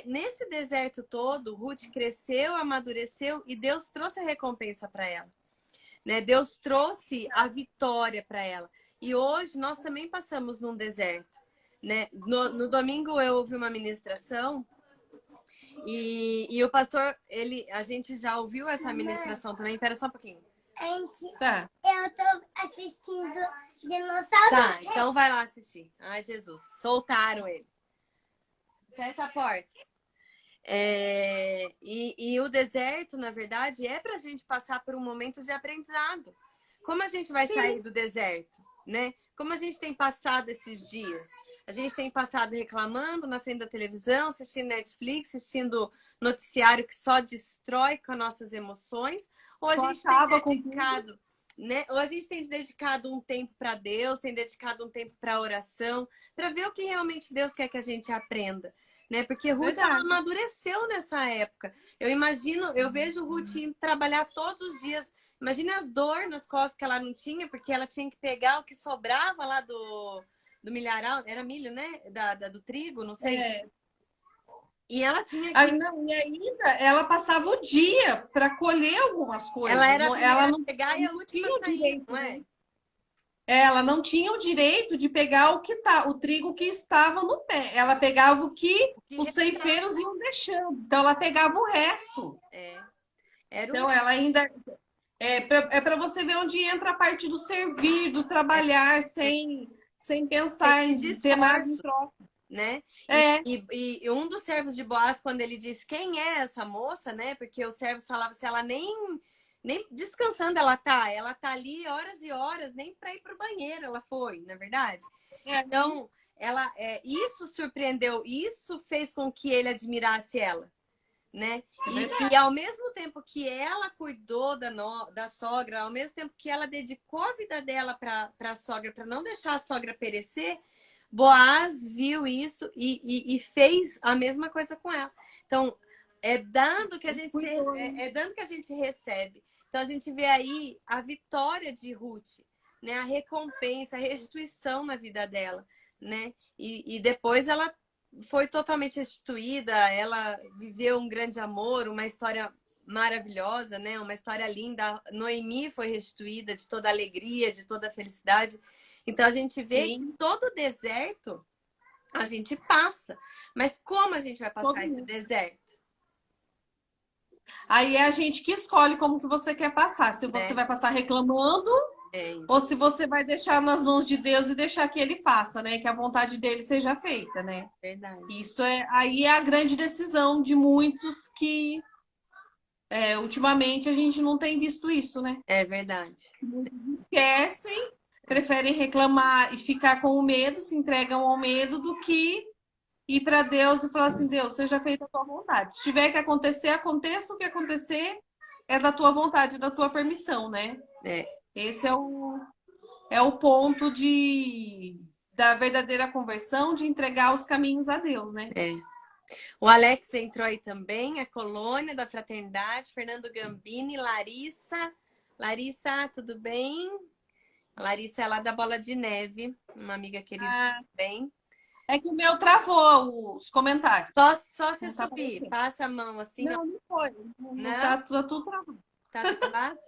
Speaker 1: nesse deserto todo, Ruth cresceu, amadureceu e Deus trouxe a recompensa para ela. Né? Deus trouxe a vitória para ela. E hoje nós também passamos num deserto. Né? No domingo eu ouvi uma ministração e o pastor, a gente já ouviu essa ministração também. Espera só um pouquinho.
Speaker 3: Tá. Eu tô assistindo Dinossauro.
Speaker 1: Tá, então vai lá assistir. Ai, Jesus, soltaram ele. Fecha a porta. E o deserto, na verdade, é pra gente passar por um momento de aprendizado. Como a gente vai sair do deserto, né? Como a gente tem passado esses dias? A gente tem passado reclamando na frente da televisão, assistindo Netflix, assistindo noticiário que só destrói com as nossas emoções, ou a gente tem dedicado, né? Ou a gente tem dedicado um tempo para Deus, tem dedicado um tempo para oração, para ver o que realmente Deus quer que a gente aprenda. Né? Porque Ruth ela amadureceu nessa época. Eu vejo Ruth indo trabalhar todos os dias. Imagina as dores nas costas que ela não tinha, porque ela tinha que pegar o que sobrava lá do milharal, era milho, né? Do trigo, não sei. E ela tinha que...
Speaker 2: e ainda ela passava o dia para colher algumas coisas.
Speaker 1: Ela não pegar e a última sair, não é?
Speaker 2: Ela não tinha o direito de pegar o trigo que estava no pé. Ela pegava o que os ceifeiros iam deixando. Então ela pegava o resto. Então ela ainda para você ver onde entra a parte do servir, do trabalhar sem pensar em ter nada em troca.
Speaker 1: Né? E um dos servos de Boaz, quando ele disse quem é essa moça, né? Porque os servos falavam se ela nem nem descansando ela tá ali horas e horas, nem para ir pro banheiro ela foi, na verdade. Então, isso surpreendeu, isso fez com que ele admirasse ela, né? E ao mesmo tempo que ela cuidou da sogra, ao mesmo tempo que ela dedicou a vida dela para a sogra, para não deixar a sogra perecer, Boaz viu isso e fez a mesma coisa com ela. Então, é dando que a gente recebe. Então, a gente vê aí a vitória de Ruth, né? A recompensa, a restituição na vida dela, né? E depois ela foi totalmente restituída, ela viveu um grande amor, uma história maravilhosa, né? Uma história linda. Noemi foi restituída de toda a alegria, de toda a felicidade. Então, a gente vê que todo deserto a gente passa. Mas como a gente vai passar esse deserto?
Speaker 2: Aí é a gente que escolhe como que você quer passar. Se você vai passar reclamando, ou se você vai deixar nas mãos de Deus e deixar que Ele faça, né? Que a vontade dele seja feita, né?
Speaker 1: Verdade.
Speaker 2: Isso aí é a grande decisão de muitos que ultimamente a gente não tem visto isso, né?
Speaker 1: É verdade.
Speaker 2: Esquecem, preferem reclamar e ficar com o medo, se entregam ao medo do que ir para Deus e falar assim, Deus, seja feita a tua vontade. Se tiver que acontecer, aconteça o que acontecer, é da tua vontade, da tua permissão, né? Esse é o ponto da verdadeira conversão, de entregar os caminhos a Deus, né?
Speaker 1: O Alex entrou aí também, a Colônia da Fraternidade, Fernando Gambini, Larissa. Larissa, tudo bem? A Larissa é lá da Bola de Neve, uma amiga querida também.
Speaker 2: É que o meu travou os comentários.
Speaker 1: Só se subir, passa a mão assim.
Speaker 2: Não foi. Não? Tá tudo travado.
Speaker 1: Tá travado?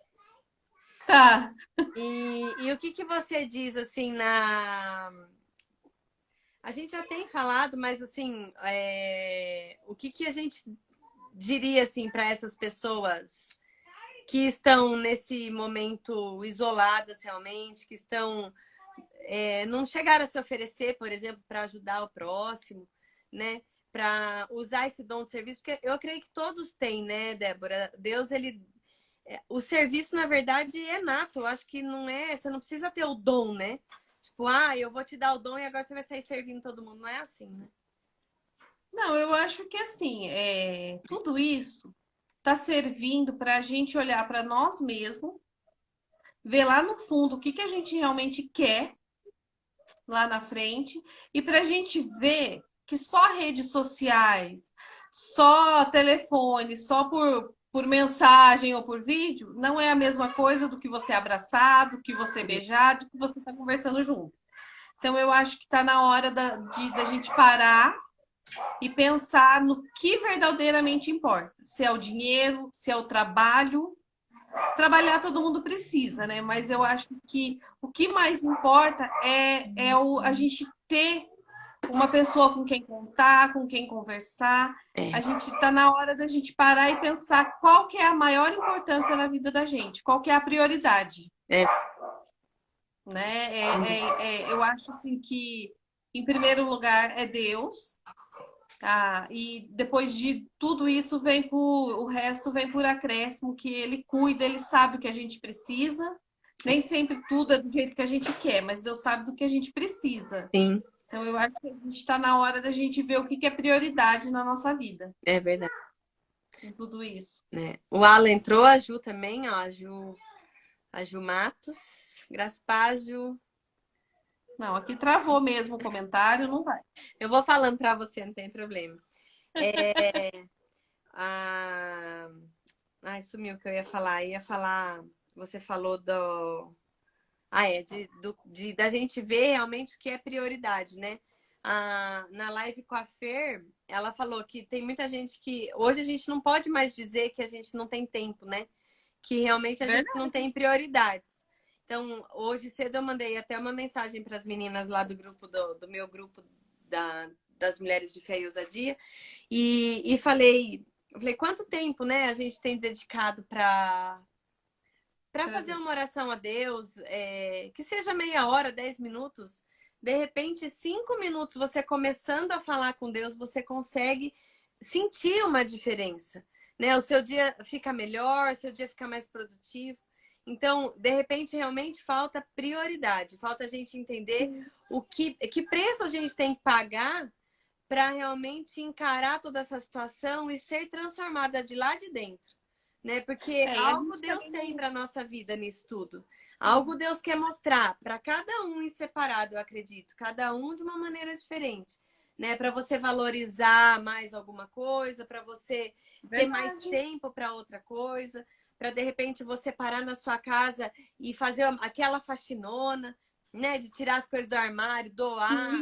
Speaker 2: Tá.
Speaker 1: E o que você diz assim A gente já tem falado, mas assim, o que a gente diria assim para essas pessoas que estão nesse momento isoladas realmente, que estão não chegaram a se oferecer, por exemplo, para ajudar o próximo, né? Para usar esse dom de serviço, porque eu creio que todos têm, né, Débora? Deus, o serviço, na verdade, é nato. Eu acho que você não precisa ter o dom, né? Tipo, eu vou te dar o dom e agora você vai sair servindo todo mundo. Não é assim, né?
Speaker 2: Não, eu acho que assim, tudo isso está servindo para a gente olhar para nós mesmos, ver lá no fundo o que a gente realmente quer lá na frente, e para a gente ver que só redes sociais, só telefone, só por mensagem ou por vídeo, não é a mesma coisa do que você abraçar, do que você beijar, do que você está conversando junto. Então, eu acho que está na hora da gente parar e pensar no que verdadeiramente importa. Se é o dinheiro, se é o trabalho. Trabalhar todo mundo precisa, né? Mas eu acho que o que mais importa é a gente ter uma pessoa com quem contar, com quem conversar. A gente está na hora da gente parar e pensar qual que é a maior importância na vida da gente, qual que é a prioridade. Né? Eu acho assim que, em primeiro lugar, é Deus. E depois de tudo isso o resto vem por acréscimo, que ele cuida, ele sabe o que a gente precisa. Nem sempre tudo é do jeito que a gente quer, mas Deus sabe do que a gente precisa.
Speaker 1: Sim.
Speaker 2: Então eu acho que a gente está na hora da gente ver o que é prioridade na nossa vida.
Speaker 1: É verdade.
Speaker 2: Com tudo isso.
Speaker 1: O Alan entrou, a Ju também, ó, a Ju Matos. Graças a Ju.
Speaker 2: Não, aqui travou mesmo o comentário, não vai.
Speaker 1: Eu vou falando para você, não tem problema. Sumiu o que eu ia falar. Você falou da gente ver realmente o que é prioridade, né? Na live com a Fer, ela falou que tem muita gente que... Hoje a gente não pode mais dizer que a gente não tem tempo, né? Que realmente a gente não tem prioridades. Então, hoje cedo eu mandei até uma mensagem para as meninas lá do grupo, do meu grupo das mulheres de fé e ousadia, e falei, quanto tempo, né, a gente tem dedicado para fazer uma oração a Deus, que seja meia hora, 10 minutos, de repente 5 minutos você começando a falar com Deus, você consegue sentir uma diferença. né? O seu dia fica melhor, o seu dia fica mais produtivo. Então, de repente, realmente falta prioridade, falta a gente entender que preço a gente tem que pagar para realmente encarar toda essa situação e ser transformada de lá de dentro, né? Porque algo Deus tem para nossa vida nisso tudo. Algo Deus quer mostrar para cada um em separado, eu acredito, cada um de uma maneira diferente, né? Para você valorizar mais alguma coisa, para você ter mais tempo para outra coisa, para de repente você parar na sua casa e fazer aquela faxinona, né? De tirar as coisas do armário, doar,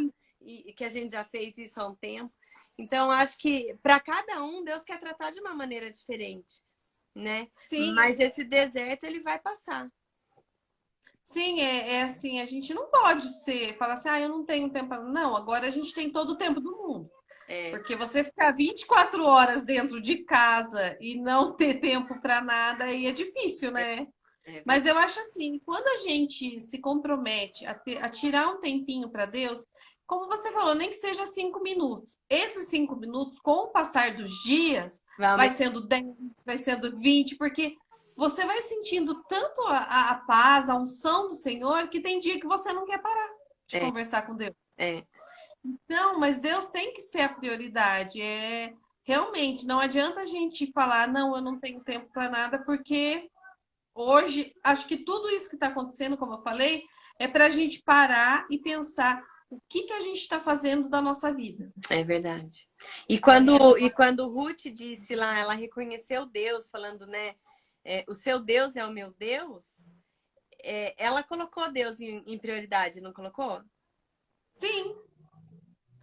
Speaker 1: e que a gente já fez isso há um tempo. Então, acho que para cada um, Deus quer tratar de uma maneira diferente, né?
Speaker 2: Sim.
Speaker 1: Mas esse deserto, ele vai passar.
Speaker 2: Sim, é assim, a gente não pode falar assim, eu não tenho tempo. Não, agora a gente tem todo o tempo do mundo. Porque você ficar 24 horas dentro de casa e não ter tempo para nada, aí é difícil, né? Mas eu acho assim, quando a gente se compromete a tirar um tempinho para Deus, como você falou, nem que seja 5 minutos. Esses 5 minutos, com o passar dos dias, vai sendo 10, vai sendo 20, porque você vai sentindo tanto a paz, a unção do Senhor, que tem dia que você não quer parar de conversar com Deus. Não, mas Deus tem que ser a prioridade. Realmente, não adianta a gente falar, não, eu não tenho tempo para nada, porque hoje, acho que tudo isso que está acontecendo, como eu falei, é para a gente parar e pensar o que a gente está fazendo da nossa vida.
Speaker 1: É verdade. E quando Ruth disse lá, ela reconheceu Deus, falando, né? O seu Deus é o meu Deus. Ela colocou Deus em prioridade, não colocou?
Speaker 2: Sim.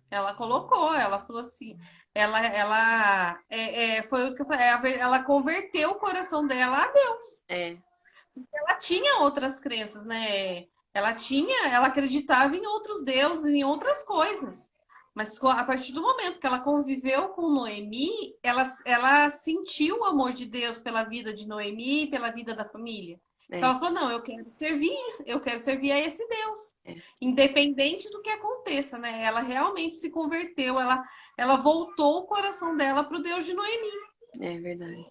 Speaker 2: Ela colocou, ela falou assim, foi o que eu falei, ela converteu o coração dela a Deus. Ela tinha outras crenças, né? Ela acreditava em outros deuses, em outras coisas. Mas a partir do momento que ela conviveu com Noemi, ela sentiu o amor de Deus pela vida de Noemi, pela vida da família. Então ela falou, não, eu quero servir a esse Deus. Independente do que aconteça, né? Ela realmente se converteu, ela voltou o coração dela para o Deus de Noemi.
Speaker 1: É verdade.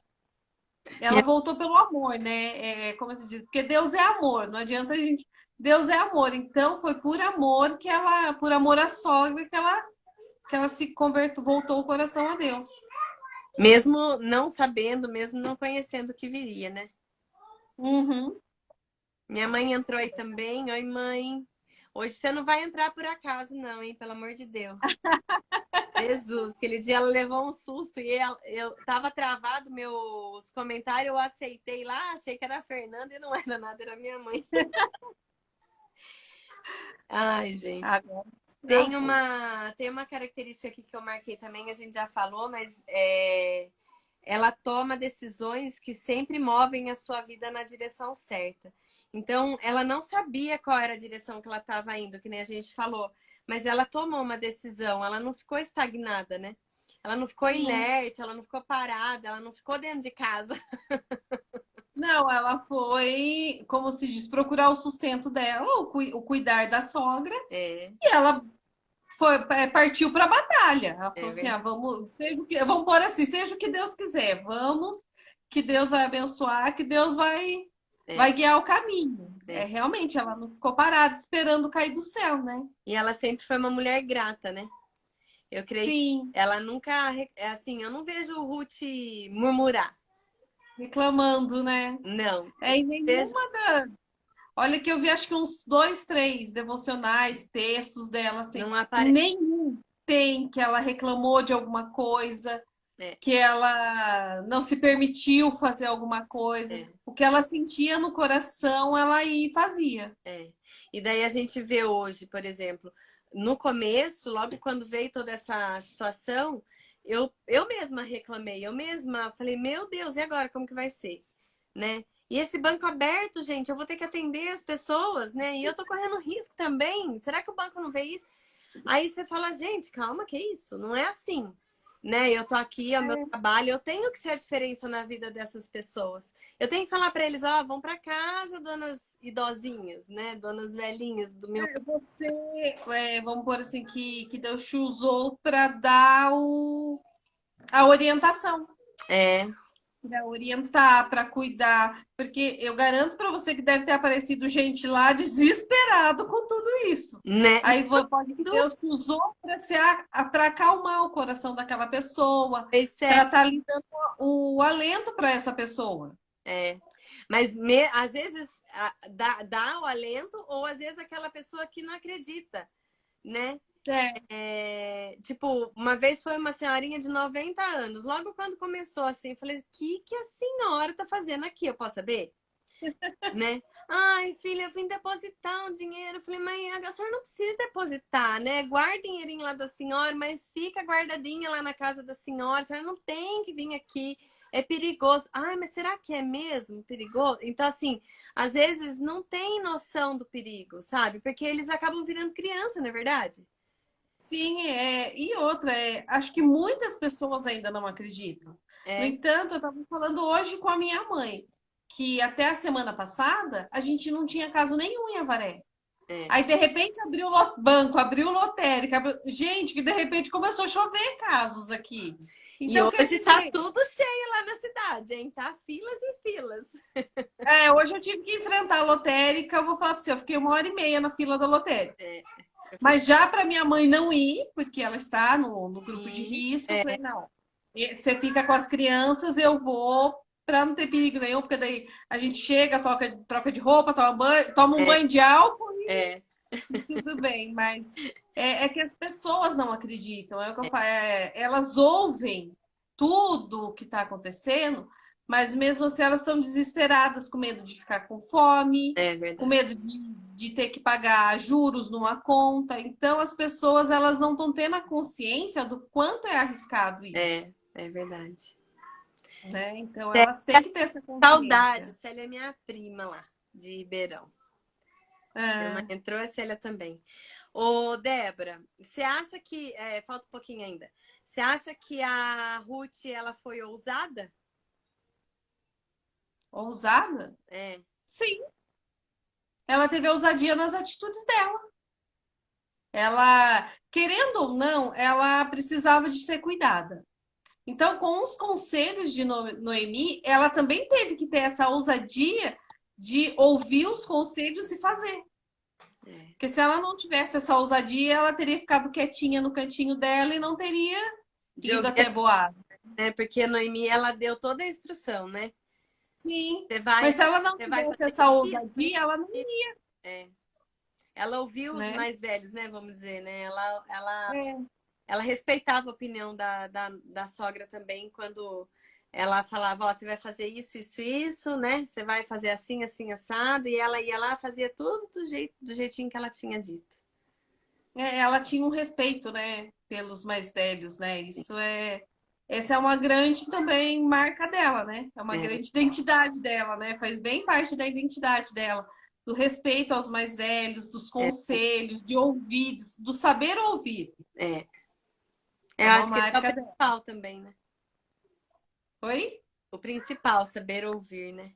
Speaker 2: Ela voltou pelo amor, né? Como se diz, porque Deus é amor, não adianta a gente. Deus é amor, então foi por amor por amor à sogra que ela se converteu, voltou o coração a Deus.
Speaker 1: Mesmo não sabendo, mesmo não conhecendo o que viria, né? Minha mãe entrou aí também. Oi, mãe. Hoje você não vai entrar por acaso, não, hein? Pelo amor de Deus. Jesus, aquele dia ela levou um susto e eu tava travado meus comentários, eu aceitei lá, achei que era a Fernanda e não era nada, era minha mãe. Ai, gente. Tem uma característica aqui que eu marquei também, a gente já falou, mas ela toma decisões que sempre movem a sua vida na direção certa. Então, ela não sabia qual era a direção que ela estava indo, que nem a gente falou. Mas ela tomou uma decisão, ela não ficou estagnada, né? Ela não ficou inerte, ela não ficou parada, ela não ficou dentro de casa.
Speaker 2: Não, ela foi, como se diz, procurar o sustento dela, o cuidar da sogra. E ela partiu para a batalha. Ela falou assim: vamos pôr assim, seja o que Deus quiser, vamos, que Deus vai abençoar, que Deus vai guiar o caminho. Realmente, ela não ficou parada esperando cair do céu, né?
Speaker 1: E ela sempre foi uma mulher grata, né? Eu creio que ela nunca, assim, eu não vejo Ruth murmurar.
Speaker 2: Reclamando, né?
Speaker 1: Não.
Speaker 2: Em nenhuma Olha que eu vi acho que uns 2, 3 devocionais, textos dela, assim.
Speaker 1: Não aparece.
Speaker 2: Nenhum tem que ela reclamou de alguma coisa, que ela não se permitiu fazer alguma coisa. O que ela sentia no coração, ela ia e fazia.
Speaker 1: E daí a gente vê hoje, por exemplo, no começo, logo quando veio toda essa situação, eu mesma reclamei, eu mesma falei, meu Deus, e agora como que vai ser? Né? E esse banco aberto, gente, eu vou ter que atender as pessoas, né? E eu tô correndo risco também. Será que o banco não vê isso? Aí você fala, gente, calma, que isso? Não é assim, né? Eu tô aqui, é o meu trabalho, eu tenho que ser a diferença na vida dessas pessoas. Eu tenho que falar para eles, vão para casa, donas idosinhas, né? Donas velhinhas do meu...
Speaker 2: Você, vamos pôr assim, que Deus te usou para dar a orientação. para orientar, para cuidar, porque eu garanto para você que deve ter aparecido gente lá desesperado com tudo isso.
Speaker 1: Né?
Speaker 2: Aí pode que Deus te usou para acalmar o coração daquela pessoa,
Speaker 1: Isso
Speaker 2: para
Speaker 1: é,
Speaker 2: estar lhe dando o alento para essa pessoa.
Speaker 1: mas às vezes dá o alento, ou às vezes aquela pessoa que não acredita, né? Tipo, uma vez foi uma senhorinha de 90 anos. Logo quando começou assim, eu falei, o que a senhora tá fazendo aqui? Eu posso saber? Né? Ai, filha, eu vim depositar um dinheiro. Eu falei, mãe, a senhora não precisa depositar, né? Guarda o dinheirinho lá da senhora, mas fica guardadinha lá na casa da senhora. A senhora não tem que vir aqui. É perigoso. Ai, mas será que é mesmo perigoso? Então, assim, às vezes não tem noção do perigo, sabe? Porque eles acabam virando criança, não é verdade?
Speaker 2: Sim, e outra, acho que muitas pessoas ainda não acreditam. No entanto, eu estava falando hoje com a minha mãe, que até a semana passada a gente não tinha caso nenhum em Avaré. Aí, de repente, abriu o banco, abriu lotérica. Gente, que de repente começou a chover casos aqui. Então,
Speaker 1: e hoje tá tudo cheio lá na cidade, hein? Tá filas e filas.
Speaker 2: Hoje eu tive que enfrentar a lotérica. Eu vou falar para você, eu fiquei 1h30 na fila da lotérica. Mas já para minha mãe não ir, porque ela está no grupo de risco, eu falei, não, você fica com as crianças, eu vou para não ter perigo nenhum, porque daí a gente chega, troca de roupa, toma um banho de álcool e tudo bem. Mas é que as pessoas não acreditam, é o que eu falo, elas ouvem tudo o que está acontecendo, mas mesmo assim elas estão desesperadas, com medo de ficar com fome, com medo de ter que pagar juros numa conta. Então as pessoas elas não estão tendo a consciência do quanto é arriscado isso.
Speaker 1: É verdade.
Speaker 2: Né? Então elas têm que ter essa consciência.
Speaker 1: Saudade, Célia é minha prima lá, de Ribeirão. Minha irmã entrou, a Célia também. Ô, Débora, você acha que... falta um pouquinho ainda. Você acha que a Ruth, ela foi ousada?
Speaker 2: Ousada? Sim. Ela teve ousadia nas atitudes dela. Ela, querendo ou não, ela precisava de ser cuidada. Então, com os conselhos de Noemi, ela também teve que ter essa ousadia de ouvir os conselhos e fazer. Porque se ela não tivesse essa ousadia, ela teria ficado quietinha no cantinho dela e não teria ido até Boaz.
Speaker 1: Porque a Noemi, ela deu toda a instrução, né?
Speaker 2: Sim, mas se ela não tivesse essa ousadia, ela não ia.
Speaker 1: Ela ouviu os mais velhos, né? Vamos dizer, né? Ela respeitava a opinião da sogra também, quando ela falava, ó, você vai fazer isso, isso, isso, né? Você vai fazer assim, assim, assado. E ela ia lá, fazia tudo do jeitinho que ela tinha dito.
Speaker 2: Ela tinha um respeito, né? Pelos mais velhos, né? Essa é uma grande também marca dela, né? É uma grande identidade dela, né? Faz bem parte da identidade dela. Do respeito aos mais velhos, dos conselhos, de ouvir, do saber ouvir.
Speaker 1: Eu acho que esse é o principal também, né?
Speaker 2: Oi?
Speaker 1: O principal, saber ouvir, né?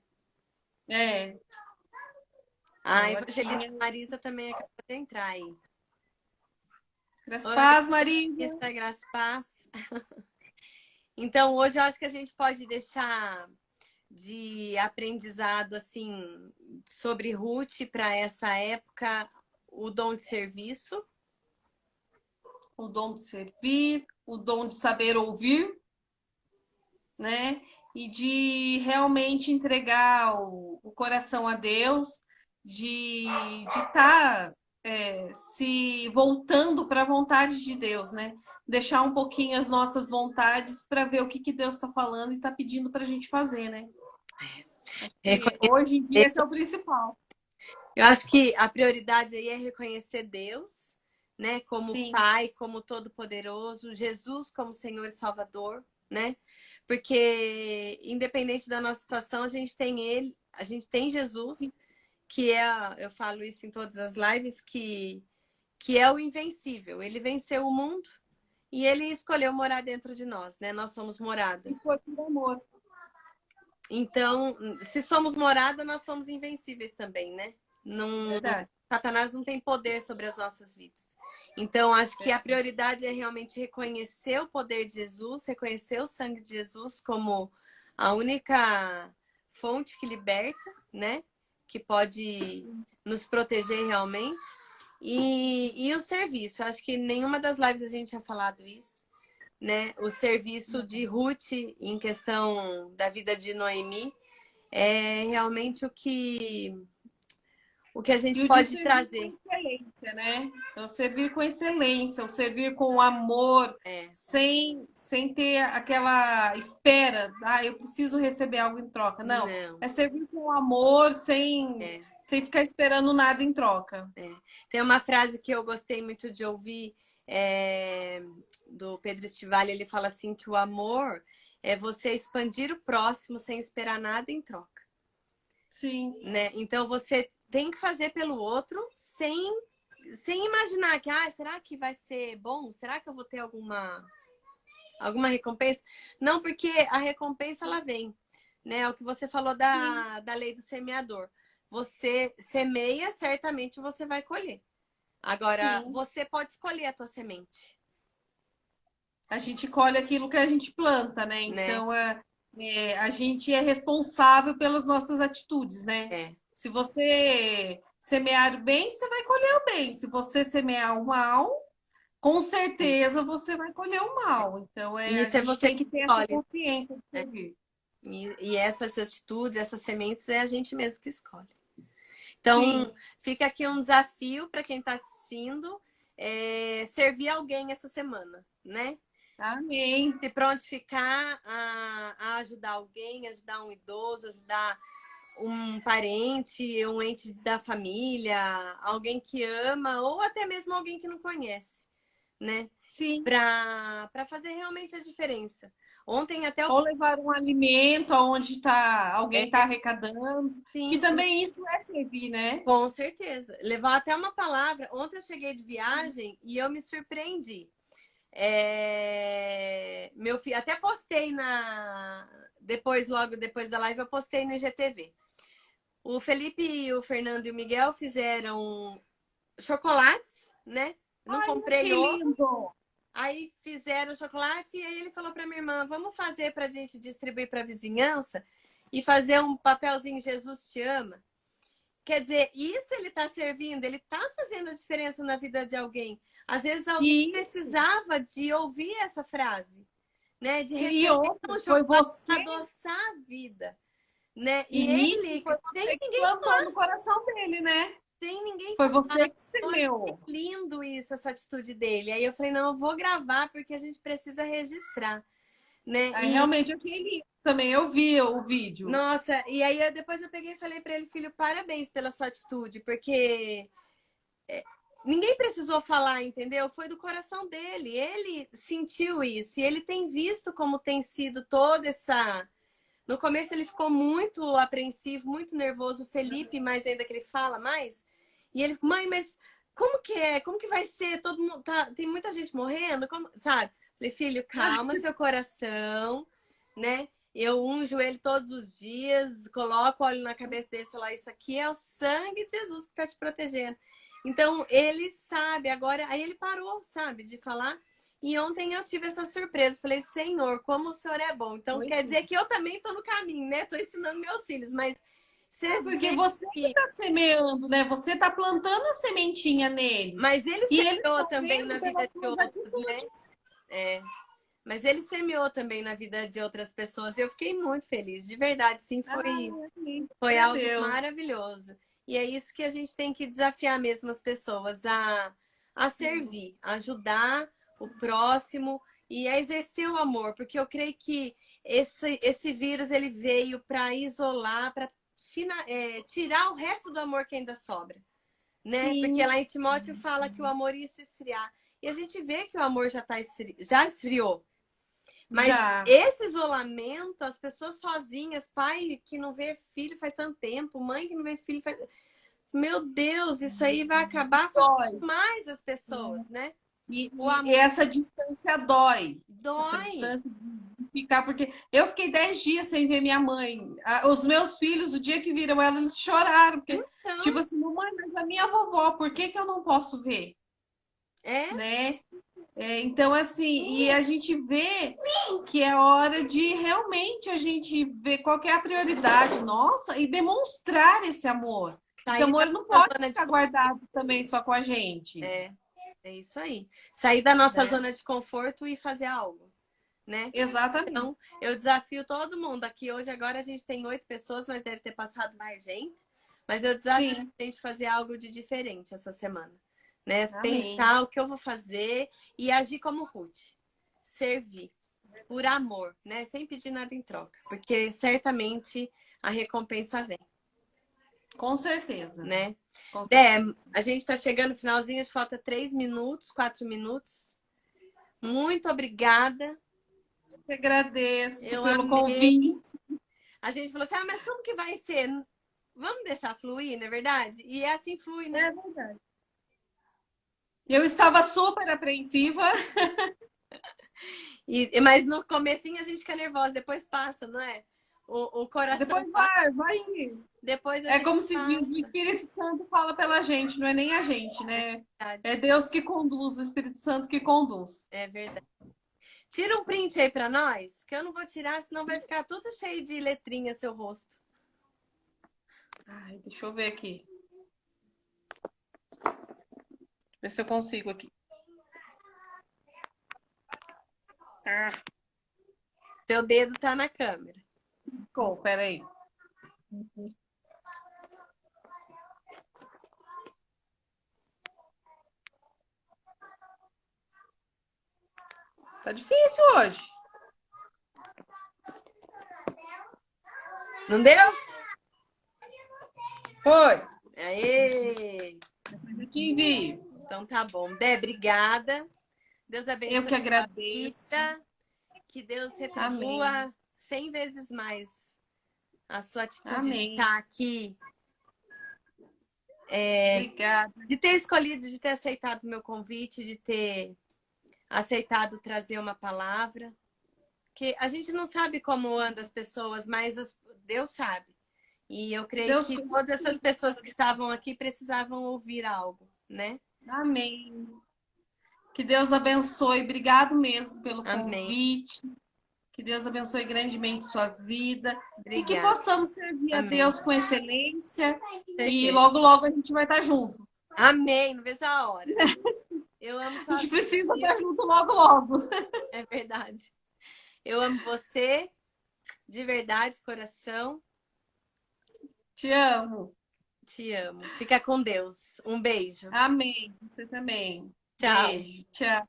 Speaker 2: A
Speaker 1: Evangelista Marisa também acabou de entrar aí.
Speaker 2: Graças paz, Marisa.
Speaker 1: Graças paz. Então, hoje eu acho que a gente pode deixar de aprendizado, assim, sobre Ruth para essa época, o dom de serviço.
Speaker 2: O dom de servir, o dom de saber ouvir, né? E de realmente entregar o coração a Deus, de estar se voltando para a vontade de Deus, né? Deixar um pouquinho as nossas vontades para ver o que Deus está falando e está pedindo para a gente fazer, né? Hoje em dia esse é o principal.
Speaker 1: Eu acho que a prioridade aí é reconhecer Deus, né? Como Pai, como Todo-Poderoso, Jesus como Senhor e Salvador, né? Porque independente da nossa situação, a gente tem Ele, a gente tem Jesus, que eu falo isso em todas as lives, que é o invencível. Ele venceu o mundo e ele escolheu morar dentro de nós, né? Nós somos morada.
Speaker 2: E foi por amor.
Speaker 1: Então, se somos morada, nós somos invencíveis também, né? Satanás não tem poder sobre as nossas vidas. Então, acho que a prioridade é realmente reconhecer o poder de Jesus, reconhecer o sangue de Jesus como a única fonte que liberta, né? Que pode nos proteger realmente. E o serviço. Acho que nenhuma das lives a gente tinha falado isso, né? O serviço de Ruth em questão da vida de Noemi é realmente o que a gente pode trazer.
Speaker 2: Com excelência, né? O servir com excelência, o servir com amor, sem ter aquela espera, eu preciso receber algo em troca. Não. É servir com amor, sem ficar esperando nada em troca.
Speaker 1: Tem uma frase que eu gostei muito de ouvir do Pedro Estivale, ele fala assim que o amor é você expandir o próximo sem esperar nada em troca.
Speaker 2: Sim.
Speaker 1: Né? Então você tem que fazer pelo outro sem imaginar que, será que vai ser bom? Será que eu vou ter alguma recompensa? Não, porque a recompensa ela vem, né? O que você falou da lei do semeador. Você semeia, certamente você vai colher. Agora, você pode escolher a tua semente.
Speaker 2: A gente colhe aquilo que a gente planta, né? Então, a gente é responsável pelas nossas atitudes, né? Se você semear o bem, você vai colher o bem. Se você semear o mal, com certeza você vai colher o mal. Então, a gente tem que ter essa consciência de servir.
Speaker 1: E essas atitudes, essas sementes, é a gente mesmo que escolhe. Então, fica aqui um desafio para quem está assistindo, servir alguém essa semana, né?
Speaker 2: Amém.
Speaker 1: Se prontificar a ajudar alguém, ajudar um idoso, ajudar um parente, um ente da família, alguém que ama, ou até mesmo alguém que não conhece, né?
Speaker 2: Sim.
Speaker 1: Para fazer realmente a diferença. Ontem até
Speaker 2: ou levar um alimento aonde alguém está arrecadando.
Speaker 1: Sim.
Speaker 2: Que também isso é servir, né?
Speaker 1: Com certeza. Levar até uma palavra. Ontem eu cheguei de viagem e eu me surpreendi. Meu filho, até postei logo depois da live, eu postei no IGTV. O Felipe, o Fernando e o Miguel fizeram chocolates, né? Não comprei ovo. Aí fizeram chocolate e aí ele falou para minha irmã, vamos fazer para a gente distribuir para a vizinhança e fazer um papelzinho Jesus te ama. Quer dizer, isso ele está servindo, ele está fazendo a diferença na vida de alguém. Às vezes alguém precisava de ouvir essa frase, né? De receber um chocolate para adoçar a vida, né?
Speaker 2: E ele foi você que plantou no coração dele, né?
Speaker 1: Sem ninguém
Speaker 2: falar. Foi você que semeou.
Speaker 1: Eu achei lindo isso, essa atitude dele. Aí eu falei, não, eu vou gravar porque a gente precisa registrar, né?
Speaker 2: Realmente eu achei lindo também, eu vi o vídeo.
Speaker 1: Nossa, e aí depois eu peguei e falei para ele, filho, parabéns pela sua atitude, porque ninguém precisou falar, entendeu? Foi do coração dele. Ele sentiu isso. E ele tem visto como tem sido toda essa... No começo ele ficou muito apreensivo, muito nervoso. O Felipe, mais ainda que ele fala mais. E ele, mãe, mas como que é? Como que vai ser? Todo mundo tem muita gente morrendo, como... sabe? Falei, filho, calma seu coração, né? Eu unjo ele todos os dias, coloco óleo na cabeça dele e falo, isso aqui é o sangue de Jesus que está te protegendo. Então, ele sabe, agora, aí ele parou, sabe, de falar. E ontem eu tive essa surpresa. Falei, Senhor, como o Senhor é bom. Então, quer dizer que eu também estou no caminho, né? Estou ensinando meus filhos, mas...
Speaker 2: Porque você que está semeando, né? Você está plantando a sementinha neles.
Speaker 1: Mas ele semeou também na vida de outros, né? Mas ele semeou também na vida de outras pessoas. Eu fiquei muito feliz, de verdade, sim, foi algo maravilhoso. E é isso que a gente tem que desafiar mesmo as pessoas a servir, a ajudar o próximo e a exercer o amor, porque eu creio que esse vírus ele veio para isolar, para tirar o resto do amor que ainda sobra, né? Sim. Porque lá em Timóteo fala que o amor ia se esfriar. E a gente vê que o amor já esfriou. Mas esse isolamento, as pessoas sozinhas, pai que não vê filho faz tanto tempo, mãe que não vê filho faz... Meu Deus, isso aí vai acabar afetando mais as pessoas, né?
Speaker 2: E essa distância dói.
Speaker 1: Dói.
Speaker 2: Essa distância de ficar, porque eu fiquei 10 dias sem ver minha mãe. Os meus filhos, o dia que viram ela, eles choraram. Porque, tipo assim, mamãe, mas a minha vovó, por que eu não posso ver?
Speaker 1: É?
Speaker 2: Né? Então, assim, e a gente vê que é hora de realmente a gente ver qual que é a prioridade nossa e demonstrar esse amor. Esse
Speaker 1: Sair da
Speaker 2: amor não
Speaker 1: nossa
Speaker 2: pode
Speaker 1: zona de
Speaker 2: ficar guardado também só com a gente.
Speaker 1: É isso aí. Sair da nossa
Speaker 2: Né?
Speaker 1: zona de conforto e fazer algo, né?
Speaker 2: Exatamente.
Speaker 1: Então, eu desafio todo mundo aqui. Hoje, agora, a gente tem 8 pessoas, mas deve ter passado mais gente. Mas eu desafio
Speaker 2: Sim.
Speaker 1: a gente fazer algo de diferente essa semana, né?
Speaker 2: Amém.
Speaker 1: Pensar o que eu vou fazer e agir como Ruth. Servir por amor, né? Sem pedir nada em troca. Porque certamente a recompensa vem,
Speaker 2: Com certeza.
Speaker 1: né?
Speaker 2: Com
Speaker 1: Dé,
Speaker 2: certeza.
Speaker 1: a gente está chegando no finalzinho, falta 3 minutos, 4 minutos. Muito obrigada.
Speaker 2: Eu agradeço
Speaker 1: Eu
Speaker 2: pelo
Speaker 1: amei.
Speaker 2: convite.
Speaker 1: A gente falou assim, mas como que vai ser? Vamos deixar fluir, não é verdade? E é assim flui, né?
Speaker 2: É verdade. Eu estava super apreensiva.
Speaker 1: Mas no comecinho a gente fica nervosa, depois passa, não é? O coração
Speaker 2: Depois
Speaker 1: vai,
Speaker 2: vai.
Speaker 1: depois a
Speaker 2: É
Speaker 1: gente
Speaker 2: como se diz, o
Speaker 1: passa.
Speaker 2: Espírito Santo fala pela gente, não é nem a gente, né? É Deus que conduz, o Espírito Santo que conduz.
Speaker 1: É verdade. Tira um print aí pra nós, que eu não vou tirar, senão vai ficar tudo cheio de letrinha seu rosto.
Speaker 2: Ai, deixa eu ver aqui. Ver se eu consigo aqui.
Speaker 1: Seu dedo tá na câmera.
Speaker 2: Ficou, peraí. Tá difícil hoje.
Speaker 1: Não deu?
Speaker 2: Foi.
Speaker 1: Aê!
Speaker 2: Depois eu te envio.
Speaker 1: Então tá bom. Dé, obrigada. Deus abençoe
Speaker 2: Eu que
Speaker 1: a sua
Speaker 2: agradeço.
Speaker 1: vida. Que Deus retribua
Speaker 2: Amém.
Speaker 1: 100 vezes mais a sua atitude de
Speaker 2: Amém.
Speaker 1: estar aqui.
Speaker 2: Obrigada.
Speaker 1: De ter escolhido, de ter aceitado o meu convite, de ter aceitado trazer uma palavra. Que a gente não sabe como andam as pessoas, mas Deus sabe. E eu creio
Speaker 2: Deus
Speaker 1: que todas essas pessoas que estavam aqui precisavam ouvir algo, né?
Speaker 2: Amém. Que Deus abençoe. Obrigado mesmo pelo
Speaker 1: Amém.
Speaker 2: convite. Que Deus abençoe grandemente sua vida. E que
Speaker 1: Obrigada.
Speaker 2: possamos servir a
Speaker 1: Amém.
Speaker 2: Deus com excelência.
Speaker 1: Certeza.
Speaker 2: E logo, logo a gente vai estar junto.
Speaker 1: Amém. Não vejo a hora. Eu amo sua
Speaker 2: A gente
Speaker 1: vida.
Speaker 2: precisa estar junto logo, logo.
Speaker 1: É verdade. Eu amo você, de verdade, coração.
Speaker 2: Te amo.
Speaker 1: Te amo. Fica com Deus. Um beijo.
Speaker 2: Amém. Você também.
Speaker 1: Tchau.
Speaker 2: Beijo. Tchau.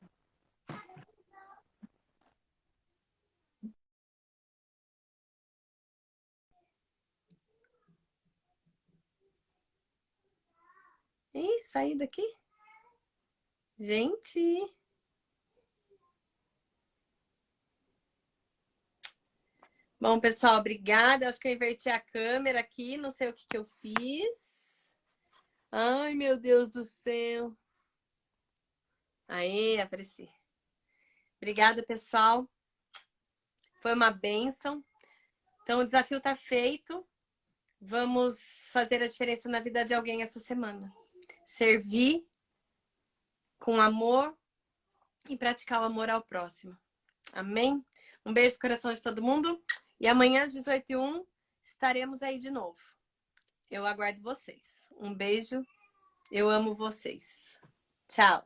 Speaker 1: Ih, saí daqui? Gente. Bom, pessoal, obrigada. Acho que eu inverti a câmera aqui. Não sei o que eu fiz. Ai, meu Deus do céu. Aí, apareci. Obrigada, pessoal. Foi uma bênção. Então, o desafio está feito. Vamos fazer a diferença na vida de alguém essa semana. Servir com amor e praticar o amor ao próximo. Amém? Um beijo no coração de todo mundo. E amanhã, às 18h01, estaremos aí de novo. Eu aguardo vocês. Um beijo. Eu amo vocês. Tchau.